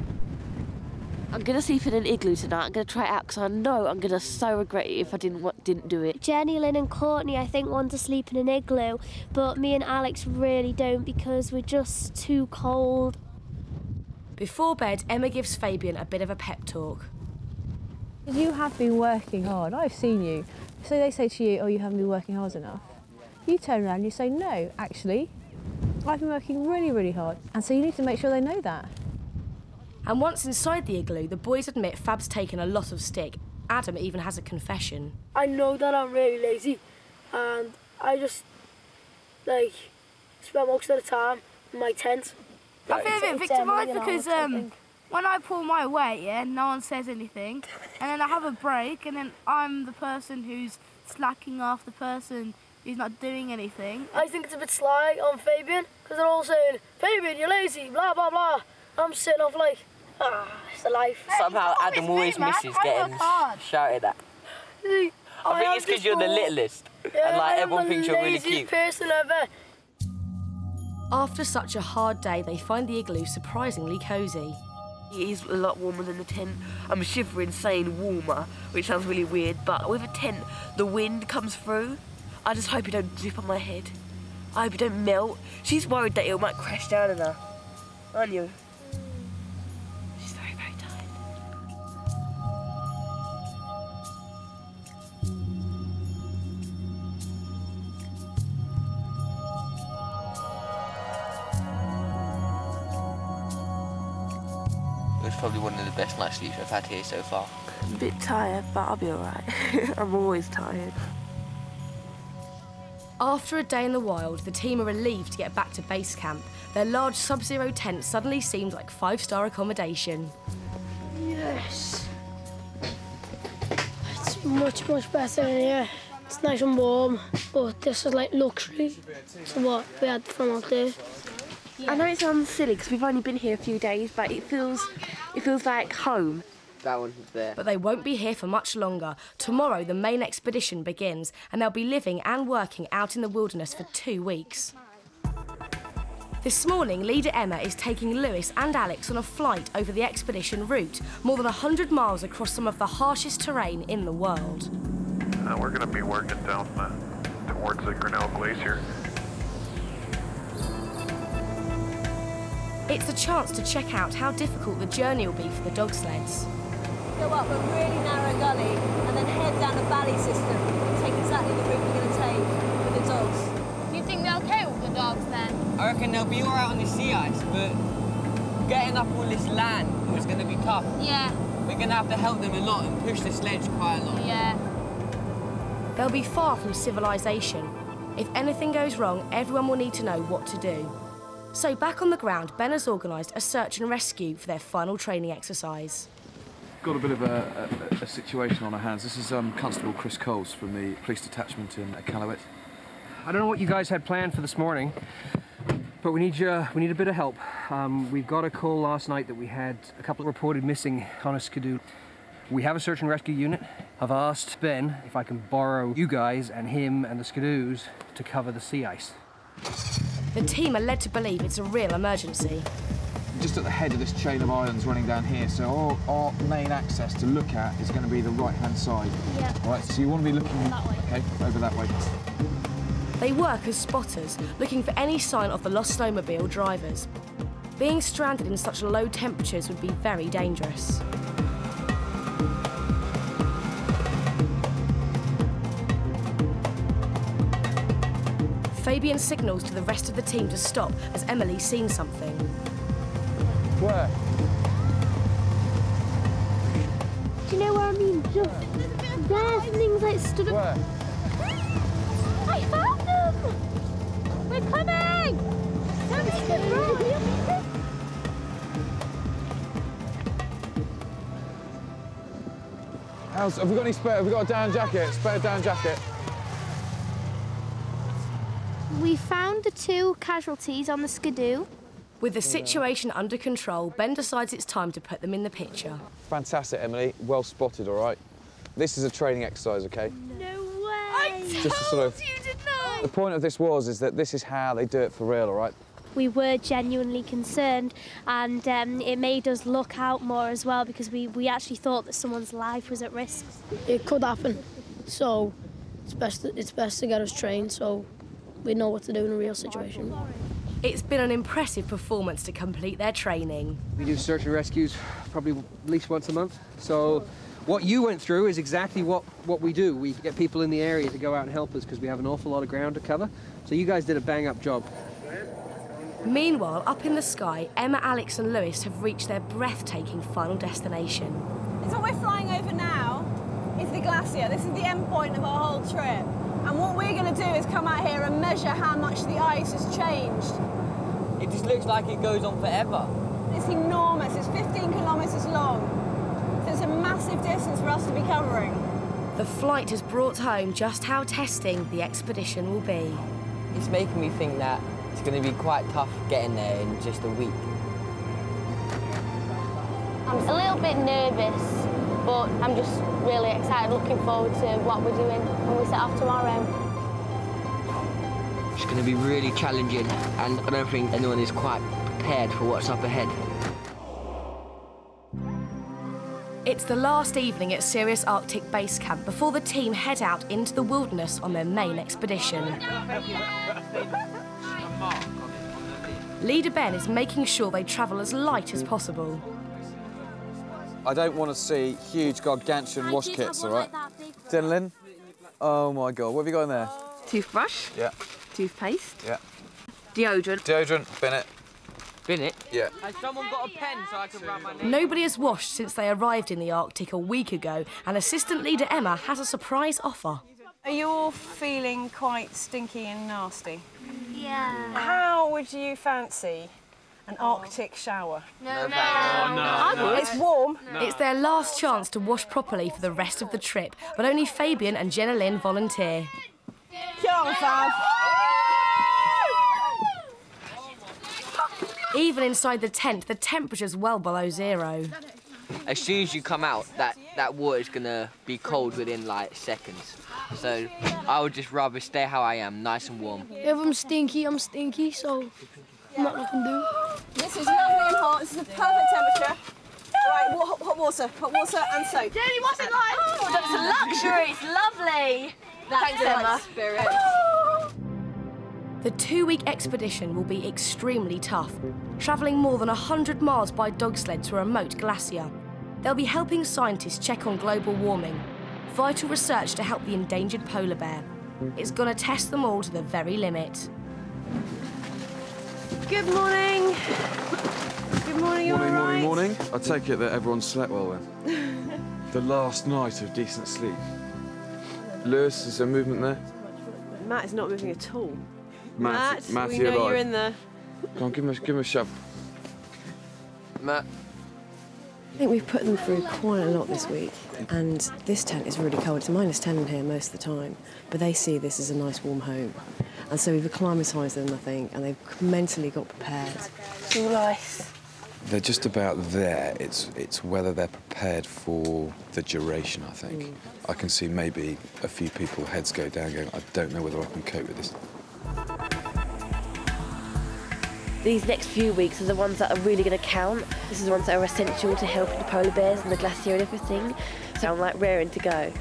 I'm going to sleep in an igloo tonight. I'm going to try it out because I know I'm going to so regret it if I didn't do it. Jenny, Lynn and Courtney, I think, want to sleep in an igloo, but me and Alex really don't because we're just too cold. Before bed, Emma gives Fabian a bit of a pep talk. You have been working hard. I've seen you. So they say to you, oh, you haven't been working hard enough. You turn around and you say, no, actually, I've been working really, really hard. And so you need to make sure they know that. And once inside the igloo, the boys admit Fab's taken a lot of stick. Adam even has a confession. I know that I'm really lazy and I just, like, spend most of the time in my tent. I feel a bit victimised because when I pull my weight, yeah, no one says anything. And then I have a break and then I'm the person who's slacking off the person who's not doing anything. I think it's a bit sly on Fabian because they're all saying, Fabian, you're lazy, blah, blah, blah. I'm sitting off like, it's a life. Somehow Adam always misses getting shouted at. I think it's because you're the littlest, and like everyone thinks you're really cute. Person ever. After such a hard day, they find the igloo surprisingly cosy. It is a lot warmer than the tent. I'm shivering saying warmer, which sounds really weird, but with a tent, the wind comes through. I just hope it don't drip on my head. I hope it don't melt. She's worried that it might crash down on her. Aren't you? She's very, very tired. It was probably one of the best night's sleeps I've had here so far. I'm a bit tired, but I'll be all right. I'm always tired. After a day in the wild, the team are relieved to get back to base camp. Their large sub-zero tent suddenly seems like 5-star accommodation. Yes. It's much, much better in here. It's nice and warm, but this is like luxury to what we had from out there. I know it sounds silly because we've only been here a few days, but it feels like home. That one's there. But they won't be here for much longer. Tomorrow, the main expedition begins, and they'll be living and working out in the wilderness for 2 weeks. This morning, leader Emma is taking Lewis and Alex on a flight over the expedition route, more than 100 miles across some of the harshest terrain in the world. We're going to be working down towards the Grinnell Glacier. It's a chance to check out how difficult the journey will be for the dog sleds. Go up a really narrow gully and then head down a valley system. Take exactly the route we're going to take with the dogs. Do you think they'll cope with the dogs then? I reckon they'll be all right on the sea ice, but getting up all this land was going to be tough. Yeah. We're going to have to help them a lot and push the sledge quite a lot. Yeah. They'll be far from civilization. If anything goes wrong, everyone will need to know what to do. So back on the ground, Ben has organised a search and rescue for their final training exercise. Got a bit of a situation on our hands. This is Constable Chris Coles from the police detachment in Callowit. I don't know what you guys had planned for this morning, but we need a bit of help. We've got a call last night that we had a couple reported missing on a skidoo. We have a search and rescue unit. I've asked Ben if I can borrow you guys and him and the skidoos to cover the sea ice. The team are led to believe it's a real emergency. Just at the head of this chain of islands running down here, so our main access to look at is going to be the right-hand side. Yeah. All right, so you want to be looking that way. Okay, over that way. They work as spotters, looking for any sign of the lost snowmobile drivers. Being stranded in such low temperatures would be very dangerous. Fabian signals to the rest of the team to stop as Emily's seen something. Where? Do you know where I mean? Just there's things like stood up. Where? Hey! coming! Have we got any spare? Have we got a down jacket? Spare down jacket? We found the 2 casualties on the Skidoo. With the situation under control, Ben decides it's time to put them in the picture. Fantastic, Emily. Well spotted, all right? This is a training exercise, OK? No way! Just to sort of... You did not! The point of this is that this is how they do it for real, all right? We were genuinely concerned, and it made us look out more as well, because we actually thought that someone's life was at risk. It could happen, so it's best to get us trained so we know what to do in a real situation. It's been an impressive performance to complete their training. We do search and rescues probably at least once a month. So what you went through is exactly what we do. We get people in the area to go out and help us because we have an awful lot of ground to cover. So you guys did a bang-up job. Meanwhile, up in the sky, Emma, Alex and Lewis have reached their breathtaking final destination. So what we're flying over now is the glacier. This is the end point of our whole trip. And what we're going to do is come out here and measure how much the ice has changed. It just looks like it goes on forever. It's enormous. It's 15 kilometres long. So it's a massive distance for us to be covering. The flight has brought home just how testing the expedition will be. It's making me think that it's going to be quite tough getting there in just a week. I'm a little bit nervous, but I'm just really excited, looking forward to what we're doing when we set off tomorrow. It's going to be really challenging, and I don't think anyone is quite prepared for what's up ahead. It's the last evening at Sirius Arctic Base Camp before the team head out into the wilderness on their main expedition. Leader Ben is making sure they travel as light as possible. I don't want to see huge, gargantuan wash kits, all right? Dylan? Oh, my God. What have you got in there? Toothbrush. Yeah. Toothpaste. Yeah. Deodorant. Deodorant, bin it. Bin it? Yeah. Has someone got a pen so I can write my name? Nobody has washed since they arrived in the Arctic a week ago, and Assistant Leader Emma has a surprise offer. Are you all feeling quite stinky and nasty? Yeah. How would you fancy an Arctic shower? No. I would. It's warm. No. It's their last chance to wash properly for the rest of the trip, but only Fabian and Jenna Lynn volunteer. Come on, Fab. Even inside the tent, the temperature's well below 0. As soon as you come out, that water's going to be cold within, like, seconds. So I would just rather stay how I am, nice and warm. If I'm stinky, so I'm not looking to do. This is lovely and hot. This is a perfect temperature. Right, hot water and soap. Jenny, what's it like? Oh, that's a luxury. It's lovely. Thanks, Emma. Spirit. The 2-week expedition will be extremely tough, travelling more than 100 miles by dog sled to a remote glacier. They'll be helping scientists check on global warming, vital research to help the endangered polar bear. It's going to test them all to the very limit. Good morning. Good morning, all right? Morning. I take it that everyone slept well then. The last night of decent sleep. Lewis, is there movement there? Matt is not moving at all. Matt, we know you're in there. Come on, give him a shove. Matt. I think we've put them through quite a lot this week, and this tent is really cold. It's -10 in here most of the time, but they see this as a nice warm home. And so we've acclimatised them, I think, and they've mentally got prepared. Too nice. They're just about there. It's whether they're prepared for the duration, I think. I can see maybe a few people heads go down going, I don't know whether I can cope with this. These next few weeks are the ones that are really going to count. This is the ones that are essential to helping the polar bears and the glacier and everything. So I'm like raring to go.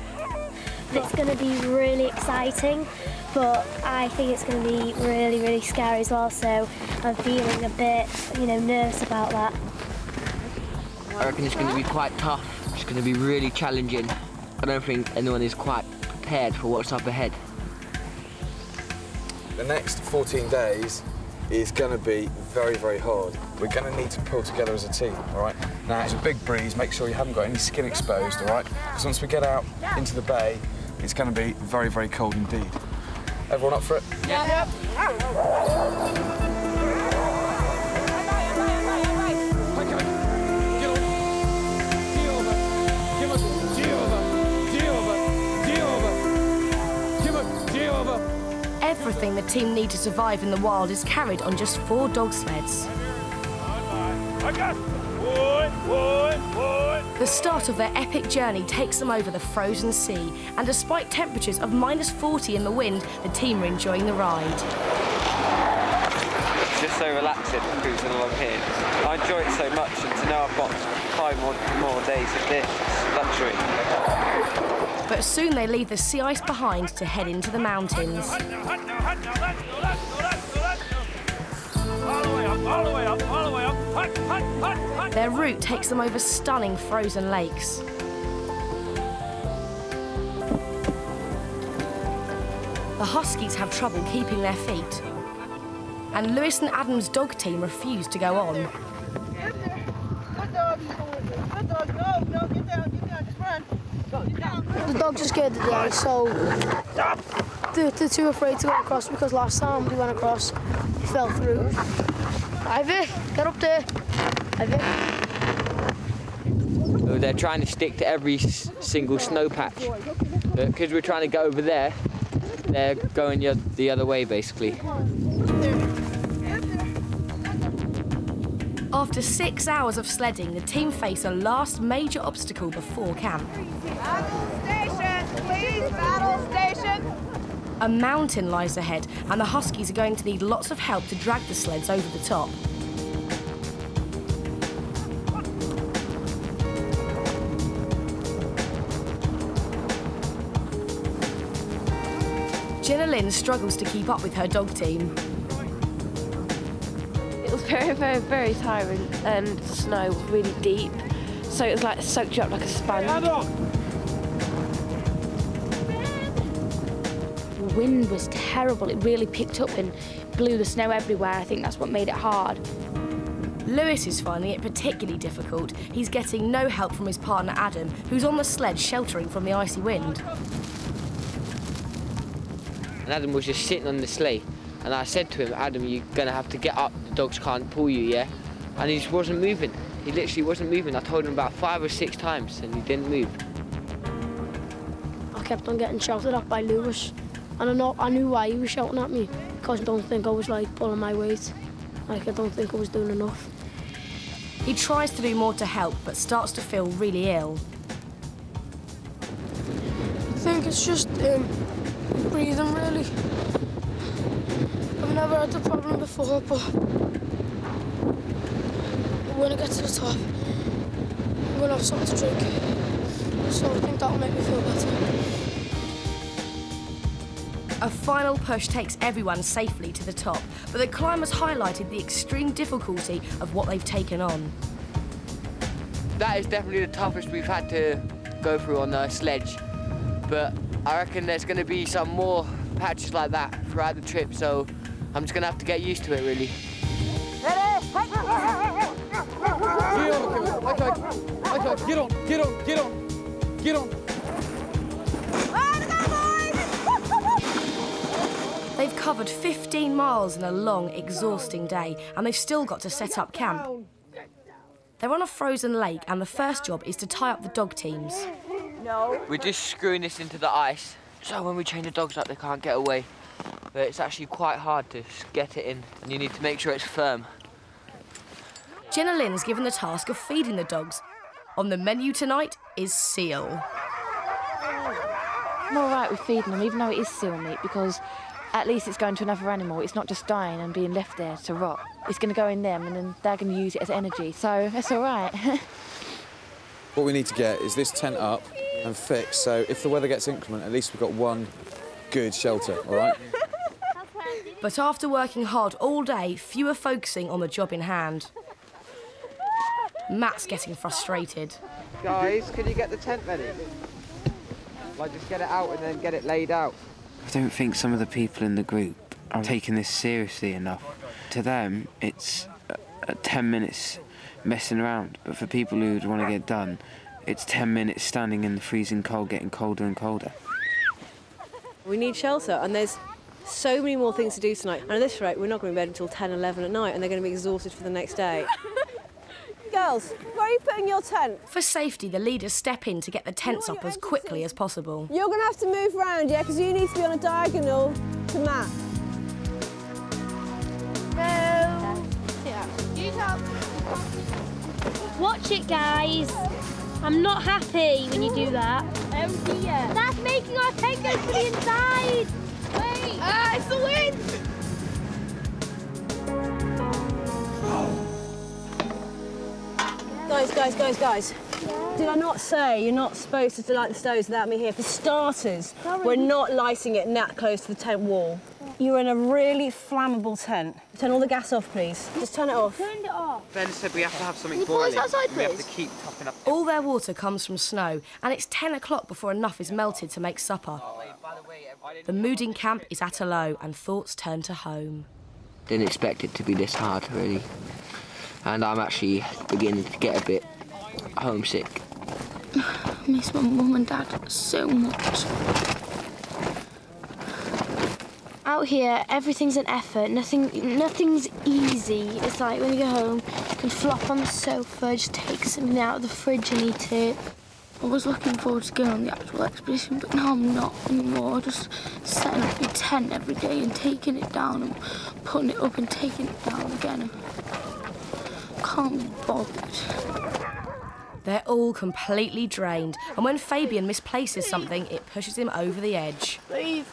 It's going to be really exciting, but I think it's going to be really, really scary as well. So I'm feeling a bit, nervous about that. I reckon it's going to be quite tough. It's going to be really challenging. I don't think anyone is quite prepared for what's up ahead. The next 14 days is going to be very, very hard. We're going to need to pull together as a team, all right? Now, it's a big breeze. Make sure you haven't got any skin exposed, all right? Because once we get out into the bay, it's going to be very, very cold indeed. Everyone up for it? Yeah. Everything the team need to survive in the wild is carried on just 4 dog sleds. The start of their epic journey takes them over the frozen sea, and despite temperatures of -40 in the wind, the team are enjoying the ride. It's just so relaxing cruising along here. I enjoy it so much, and to know I've got 5 more days of this, it's luxury. But soon they leave the sea ice behind to head into the mountains. Their route takes them over stunning frozen lakes. The Huskies have trouble keeping their feet, and Lewis and Adam's dog team refuse to go on. The dogs are scared of the ice, so they're too afraid to go across, because last time we went across, we fell through. Ivy, get up there. Ivy. They're trying to stick to every single snow patch. Because we're trying to go over there, they're going the other way, basically. After 6 hours of sledding, the team face a last major obstacle before camp. Station, please, battle station. A mountain lies ahead, and the Huskies are going to need lots of help to drag the sleds over the top. Jenna Lynn struggles to keep up with her dog team. It was very, very, very tiring, and the snow was really deep, so it was like soaked you up like a sponge. The wind was terrible. It really picked up and blew the snow everywhere. I think that's what made it hard. Lewis is finding it particularly difficult. He's getting no help from his partner Adam, who's on the sled sheltering from the icy wind. And Adam was just sitting on the sleigh. And I said to him, Adam, you're going to have to get up. The dogs can't pull you, yeah? And he just wasn't moving. He literally wasn't moving. I told him about 5 or 6 times, and he didn't move. I kept on getting shouted at by Lewis. And I knew why he was shouting at me, because I don't think I was, like, pulling my weight. Like, I don't think I was doing enough. He tries to do more to help, but starts to feel really ill. I think it's just breathing, really. I've never had the problem before, but when I get to the top, I'm going to have something to drink. So I think that'll make me feel better. A final push takes everyone safely to the top, but the climbers highlighted the extreme difficulty of what they've taken on. That is definitely the toughest we've had to go through on a sledge. But I reckon there's going to be some more patches like that throughout the trip, so I'm just going to have to get used to it, really. Okay, get on, get on, get on, get on. They've covered 15 miles in a long, exhausting day, and they've still got to set up camp. They're on a frozen lake, and the first job is to tie up the dog teams. No. We're just screwing this into the ice, so when we chain the dogs up, they can't get away. But it's actually quite hard to get it in, and you need to make sure it's firm. Jenna Lynn's given the task of feeding the dogs. On the menu tonight is seal. I'm all right with feeding them, even though it is seal meat, because at least it's going to another animal. It's not just dying and being left there to rot. It's going to go in them, and then they're going to use it as energy, so that's all right. What we need to get is this tent up and fixed, so if the weather gets inclement, at least we've got one good shelter, all right? But after working hard all day, few are focusing on the job in hand. Matt's getting frustrated. Guys, can you get the tent ready? Like, just get it out and then get it laid out. I don't think some of the people in the group are taking this seriously enough. To them, it's 10 minutes messing around, but for people who want to get done, it's 10 minutes standing in the freezing cold, getting colder and colder. We need shelter, and there's So many more things to do tonight. And at this rate, we're not going to be in bed until 10, 11 at night, and they're going to be exhausted for the next day. Girls, where are you putting your tent? For safety, the leaders step in to get the tents up as quickly as possible. You're going to have to move around, yeah, because you need to be on a diagonal to Matt. No. Watch it, guys. I'm not happy when you do that. Oh dear. That's making our tent go to the inside. Wait. Ah, it's the wind. Guys. Did I not say you're not supposed to light the stoves without me here? For starters, we're not lighting it that close to the tent wall. You're in a really flammable tent. Turn all the gas off, please. Just turn it off. Turned it off. Ben said we have to have something Can you pull us boiling. outside, We have please? to keep topping up. All their water comes from snow, and it's 10 o'clock before enough is melted to make supper. The mood in camp is at a low, and thoughts turn to home. Didn't expect it to be this hard, really. And I'm actually beginning to get a bit homesick. I miss my mum and dad so much. Out here, everything's an effort. Nothing's easy. It's like when you go home, you can flop on the sofa, just take something out of the fridge and eat it. I was looking forward to going on the actual expedition, but now I'm not anymore. Just setting up your tent every day and taking it down and putting it up and taking it down again. I can't be bothered. They're all completely drained, and when Fabian misplaces something, it pushes him over the edge. Please.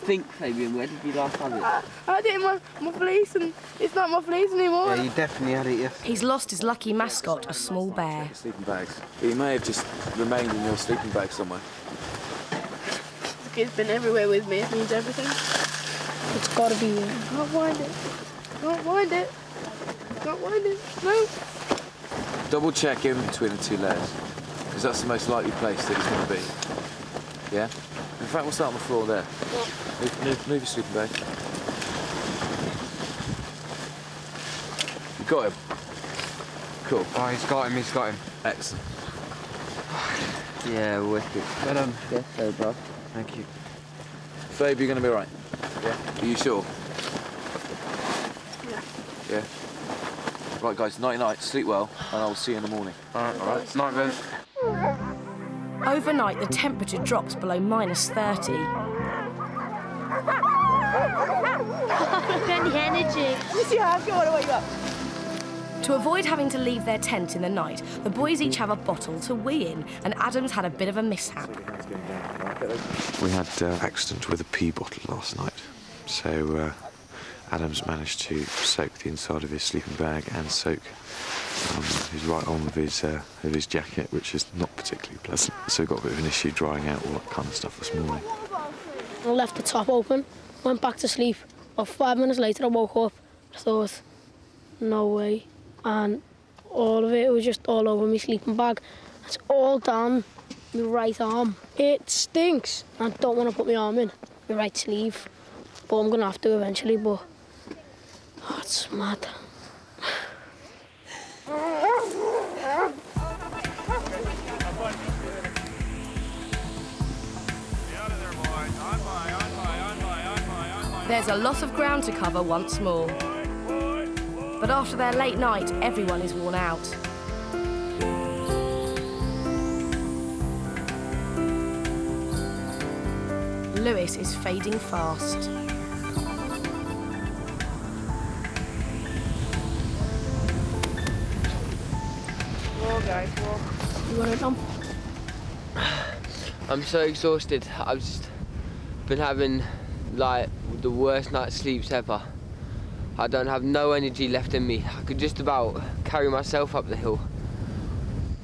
Think, Fabian, where did you last have it? I had it in my fleece, and it's not my fleece anymore. Yeah, you definitely had it, yes. He's lost his lucky mascot, a small bear. Sleeping bags. But you may have just remained in your sleeping bag somewhere. The kid's been everywhere with me. It means everything. It's got to be here. Can't find it. Can't find it. Can't find it. No. Double check in between the two layers, because that's the most likely place that it's going to be. Yeah? In fact, we'll start on the floor there. Move your sleeping bag. You got him? Cool. Oh, he's got him. Excellent. Yeah, wicked. But, Yes, so, bro. Thank you. Fabe, you're going to be all right? Yeah? Are you sure? Yeah? Right, guys, night-night. Sleep well, and I'll see you in the morning. All right. Night, Ben. Overnight, the temperature drops below -30. Any energy. Yeah, I'm going to wake you up. To avoid having to leave their tent in the night, the boys each have a bottle to wee in, and Adam's had a bit of a mishap. We had an accident with a pee bottle last night, so Adam's managed to soak the inside of his sleeping bag and soak his right arm of his jacket, which is not particularly pleasant. So we got a bit of an issue drying out all that kind of stuff this morning. I left the top open, went back to sleep. About 5 minutes later, I woke up. I thought, no way. And all of it was just all over my sleeping bag. It's all down my right arm. It stinks. I don't want to put my arm in my right sleeve, but I'm going to have to eventually, but oh, it's mad. There's a lot of ground to cover once more. But after their late night, everyone is worn out. Lewis is fading fast. Whoa, guys, whoa. You want to jump? I'm so exhausted. I've just been having, like, the worst night's sleeps ever. I don't have no energy left in me. I could just about carry myself up the hill.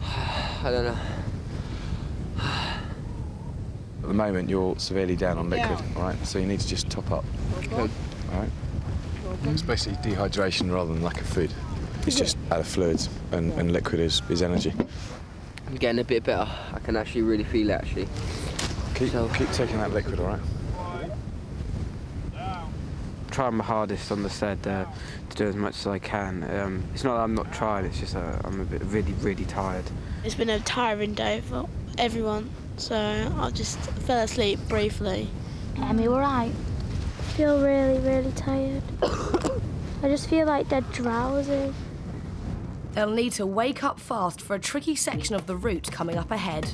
I don't know. At the moment, you're severely down on liquid, all right? So you need to just top up. Okay. All right? It's basically dehydration rather than lack of food. It's just out of fluids, and liquid is energy. I'm getting a bit better. I can actually really feel it, actually. Keep taking that liquid, all right? Trying my hardest on the sled to do as much as I can. It's not that I'm not trying, it's just I'm a bit really tired. It's been a tiring day for everyone, so I just fell asleep briefly Emmy, all right? I feel really, really tired. I just feel like dead drowsy. They'll need to wake up fast for a tricky section of the route coming up ahead.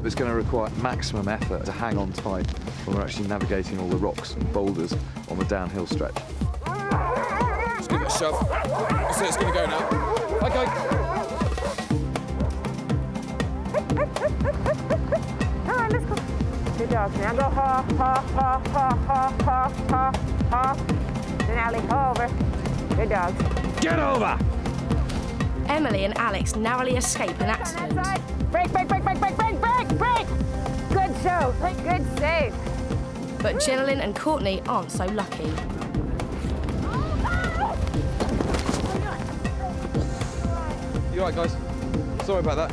It's going to require maximum effort to hang on tight when we're actually navigating all the rocks and boulders on the downhill stretch. Just give it a shove. So it's going to go now. Okay. Come on, let's go. Good dog. Now go ha, ha, ha, ha, ha, ha, ha, ha. Then Allie, over. Good dogs. Get over! Emily and Alex narrowly escape an accident. Break, break, break, break, break, break, break, break! Good show. Good save. But Jenilyn and Courtney aren't so lucky. You all right, guys? Sorry about that.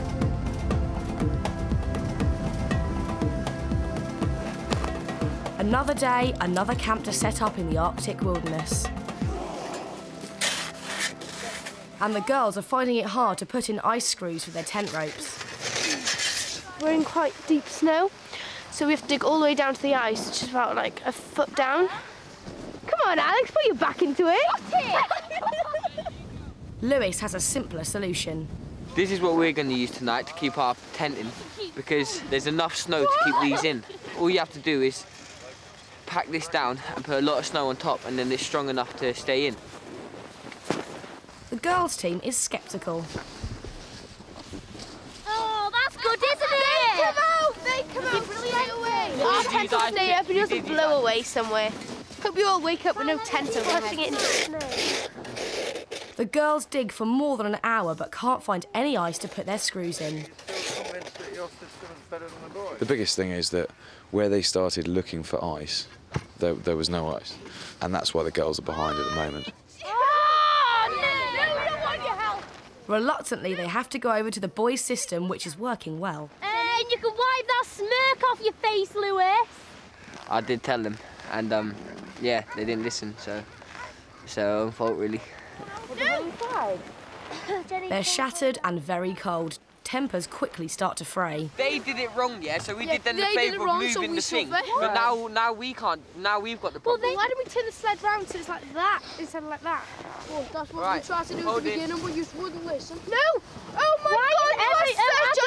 Another day, another camp to set up in the Arctic wilderness. And the girls are finding it hard to put in ice screws for their tent ropes. We're in quite deep snow, so we have to dig all the way down to the ice, which is about like a foot down. Come on, Alex, put your back into it. Lewis has a simpler solution. This is what we're going to use tonight to keep our tent in, because there's enough snow to keep these in. All you have to do is pack this down and put a lot of snow on top, and then it's strong enough to stay in. The girls' team is sceptical. Oh, that's good, isn't it? They come out straight away. Our tent will stay up and doesn't blow away somewhere. Hope you all wake up with no tent over it. The girls dig for more than an hour but can't find any ice to put their screws in. The biggest thing is that where they started looking for ice, there was no ice. And that's why the girls are behind at the moment. Reluctantly, they have to go over to the boys' system, which is working well. And you can wipe that smirk off your face, Lewis. I did tell them, and yeah, they didn't listen, so own fault really. They're shattered and very cold. Tempers quickly start to fray. They did it wrong, yeah, so we did them the favour of moving the thing. But now we can't, now we've got the problem. Well, why don't we turn the sled round so it's like that instead of like that? Well, that's what we tried to do at the beginning, but you wouldn't listen. No! Oh my God, you are such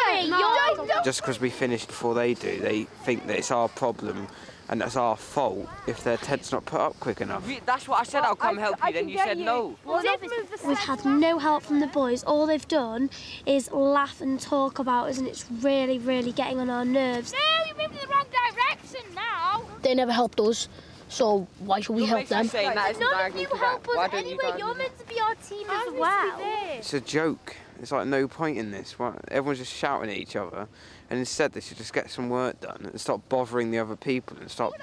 a liar! Just because we finished before they do, they think that it's our problem and that's our fault if their tent's not put up quick enough. That's what I said, I'll come help you, then you said no. We've had no help from the boys. All they've done is laugh and talk about us, and it's really, really getting on our nerves. No, you're moving in the wrong direction now. They never helped us, so why should we help them? None of you help us anyway. You're meant to be our team as well. It's a joke. There's like no point in this. Everyone's just shouting at each other, and instead they should just get some work done and stop bothering the other people and stop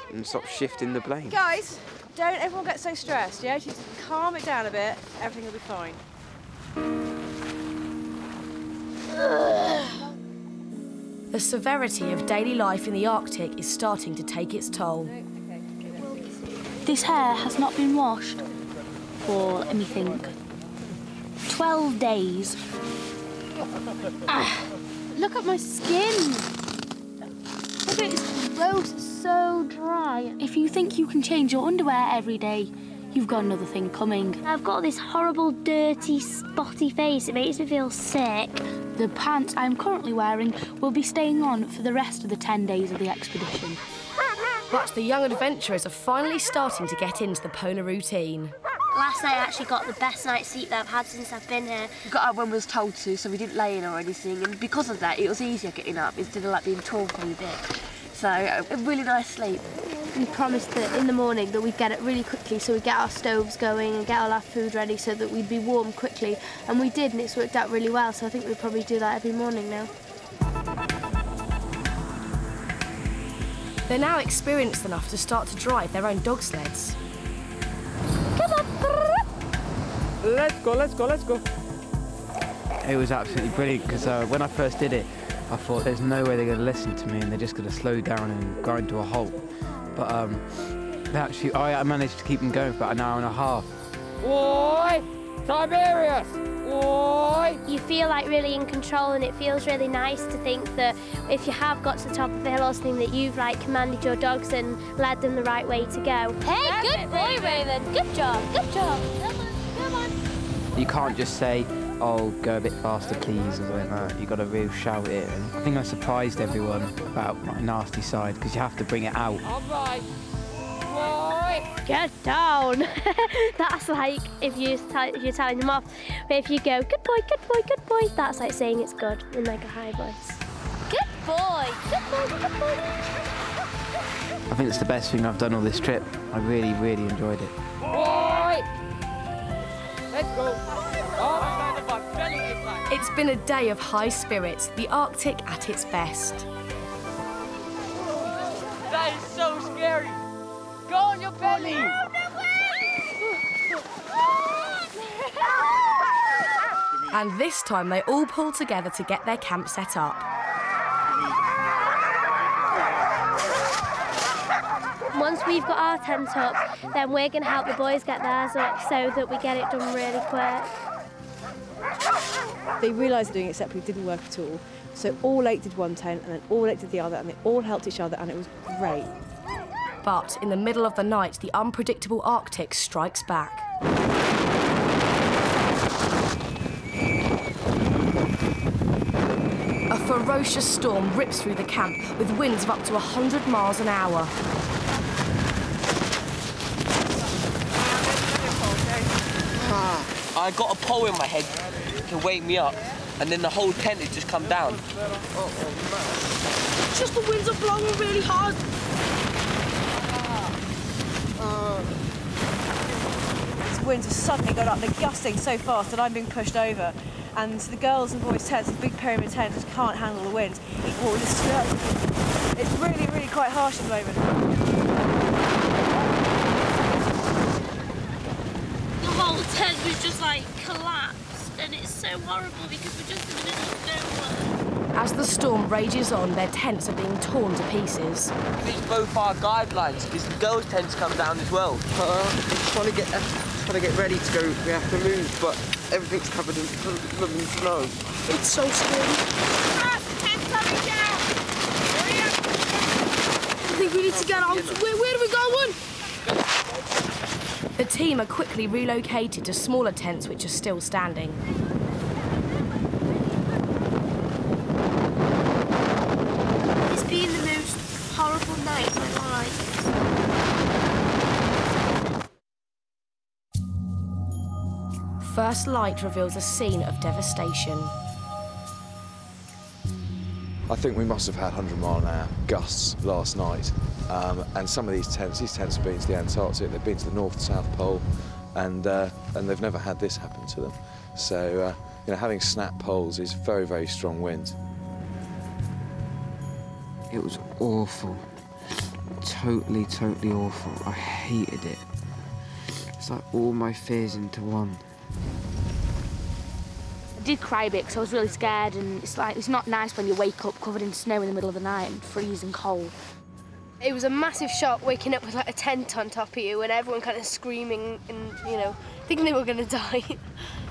shifting the blame. Guys, don't everyone get so stressed, yeah? Just calm it down a bit, everything will be fine. The severity of daily life in the Arctic is starting to take its toll. This hair has not been washed for, let me think, 12 days. Look at my skin. Look at it, it's gross, it's so dry. If you think you can change your underwear every day, you've got another thing coming. I've got this horrible, dirty, spotty face. It makes me feel sick. The pants I'm currently wearing will be staying on for the rest of the 10 days of the expedition. But the young adventurers are finally starting to get into the polar routine. Last night I actually got the best night's sleep that I've had since I've been here. We got up when we was told to, so we didn't lay in or anything, and because of that, it was easier getting up instead of like being told when we did. So a really nice sleep. We promised that in the morning that we'd get it really quickly, so we'd get our stoves going and get all our food ready so that we'd be warm quickly, and we did, and it's worked out really well. So I think we'll probably do that every morning now. They're now experienced enough to start to drive their own dog sleds. Let's go, let's go, let's go. It was absolutely brilliant because when I first did it, I thought there's no way they're going to listen to me and they're just going to slow down and grind to a halt. But I managed to keep them going for about an hour and a half. Oi! Tiberius! You feel like really in control, and it feels really nice to think that if you have got to the top of the hill or something, that you've like commanded your dogs and led them the right way to go. Hey, good boy, Raven. Good job, good job. Come on. You can't just say, oh, go a bit faster, please, or something like that. You've got to really shout it. And I think I surprised everyone about my nasty side, because you have to bring it out. All right. Get down. That's like if you're telling them off. But if you go, good boy, good boy, good boy, that's like saying it's good in like a high voice. Good boy, good boy, good boy. I think it's the best thing I've done all this trip. I really, really enjoyed it. Boy. Let's go. It's been a day of high spirits, the Arctic at its best. That is so scary. Go on your belly. And this time they all pull together to get their camp set up. Once we've got our tent up, then we're going to help the boys get theirs up so that we get it done really quick. They realised doing it separately didn't work at all. So all 8 did one tent and then all 8 did the other, and they all helped each other, and it was great. But in the middle of the night, the unpredictable Arctic strikes back. A ferocious storm rips through the camp with winds of up to 100 miles an hour. I got a pole in my head to wake me up, and then the whole tent had just come down. It's just the winds are blowing really hard. These winds have suddenly got up, they're gusting so fast that I'm being pushed over. And the girls and boys' tents, the big pyramid tent, just can't handle the wind. It's really, really quite harsh at the moment. The whole tent was just like collapsed, and it's so horrible because we're just in the middle of nowhere. As the storm rages on, their tents are being torn to pieces. These both our guidelines, because the girls' tents come down as well. Trying to get ready to go, we have to move, but everything's covered in snow. It's so scary. The tent's coming down! I think we need to get out. Where are we going? The team are quickly relocated to smaller tents which are still standing. It's been the most horrible night of my life. First light reveals a scene of devastation. I think we must have had 100-mile-an-hour gusts last night, and some of these tents have been to the Antarctic, they've been to the North and South Pole, and they've never had this happen to them. So, you know, having snap poles is very, very strong wind. It was awful. Totally, totally awful. I hated it. It's like all my fears into one. I did cry a bit because I was really scared, and it's not nice when you wake up covered in snow in the middle of the night and freezing cold. It was a massive shock waking up with like a tent on top of you and everyone kind of screaming and, you know, thinking they were going to die.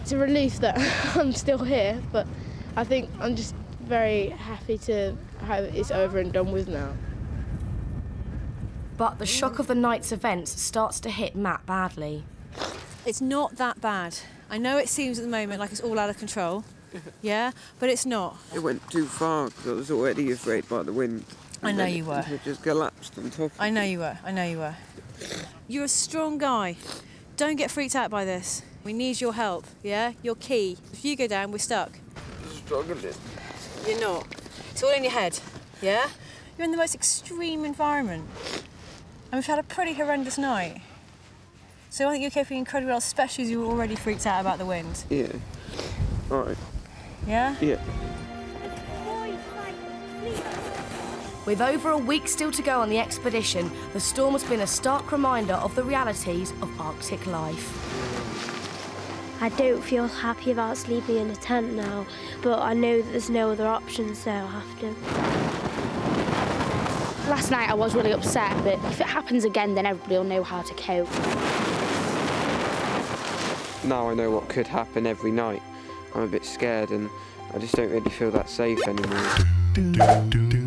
It's a relief that I'm still here, but I think I'm just very happy to have it's over and done with now. But the shock of the night's events starts to hit Matt badly. It's not that bad. I know it seems at the moment like it's all out of control, yeah, but it's not. It went too far because I was already afraid by the wind. I know you were. It just collapsed on top. I know you were, I know you were. You're a strong guy. Don't get freaked out by this. We need your help, yeah? You're key. If you go down, we're stuck. Struggling. You're not. It's all in your head, yeah? You're in the most extreme environment. And we've had a pretty horrendous night. So I think you're coping incredibly well, especially as you were already freaked out about the wind. Yeah. All right. Yeah? Yeah. With over a week still to go on the expedition, the storm has been a stark reminder of the realities of Arctic life. I don't feel happy about sleeping in a tent now, but I know that there's no other option, so I'll have to. Last night I was really upset, but if it happens again, then everybody will know how to cope. Now I know what could happen every night, I'm a bit scared and I just don't really feel that safe anymore.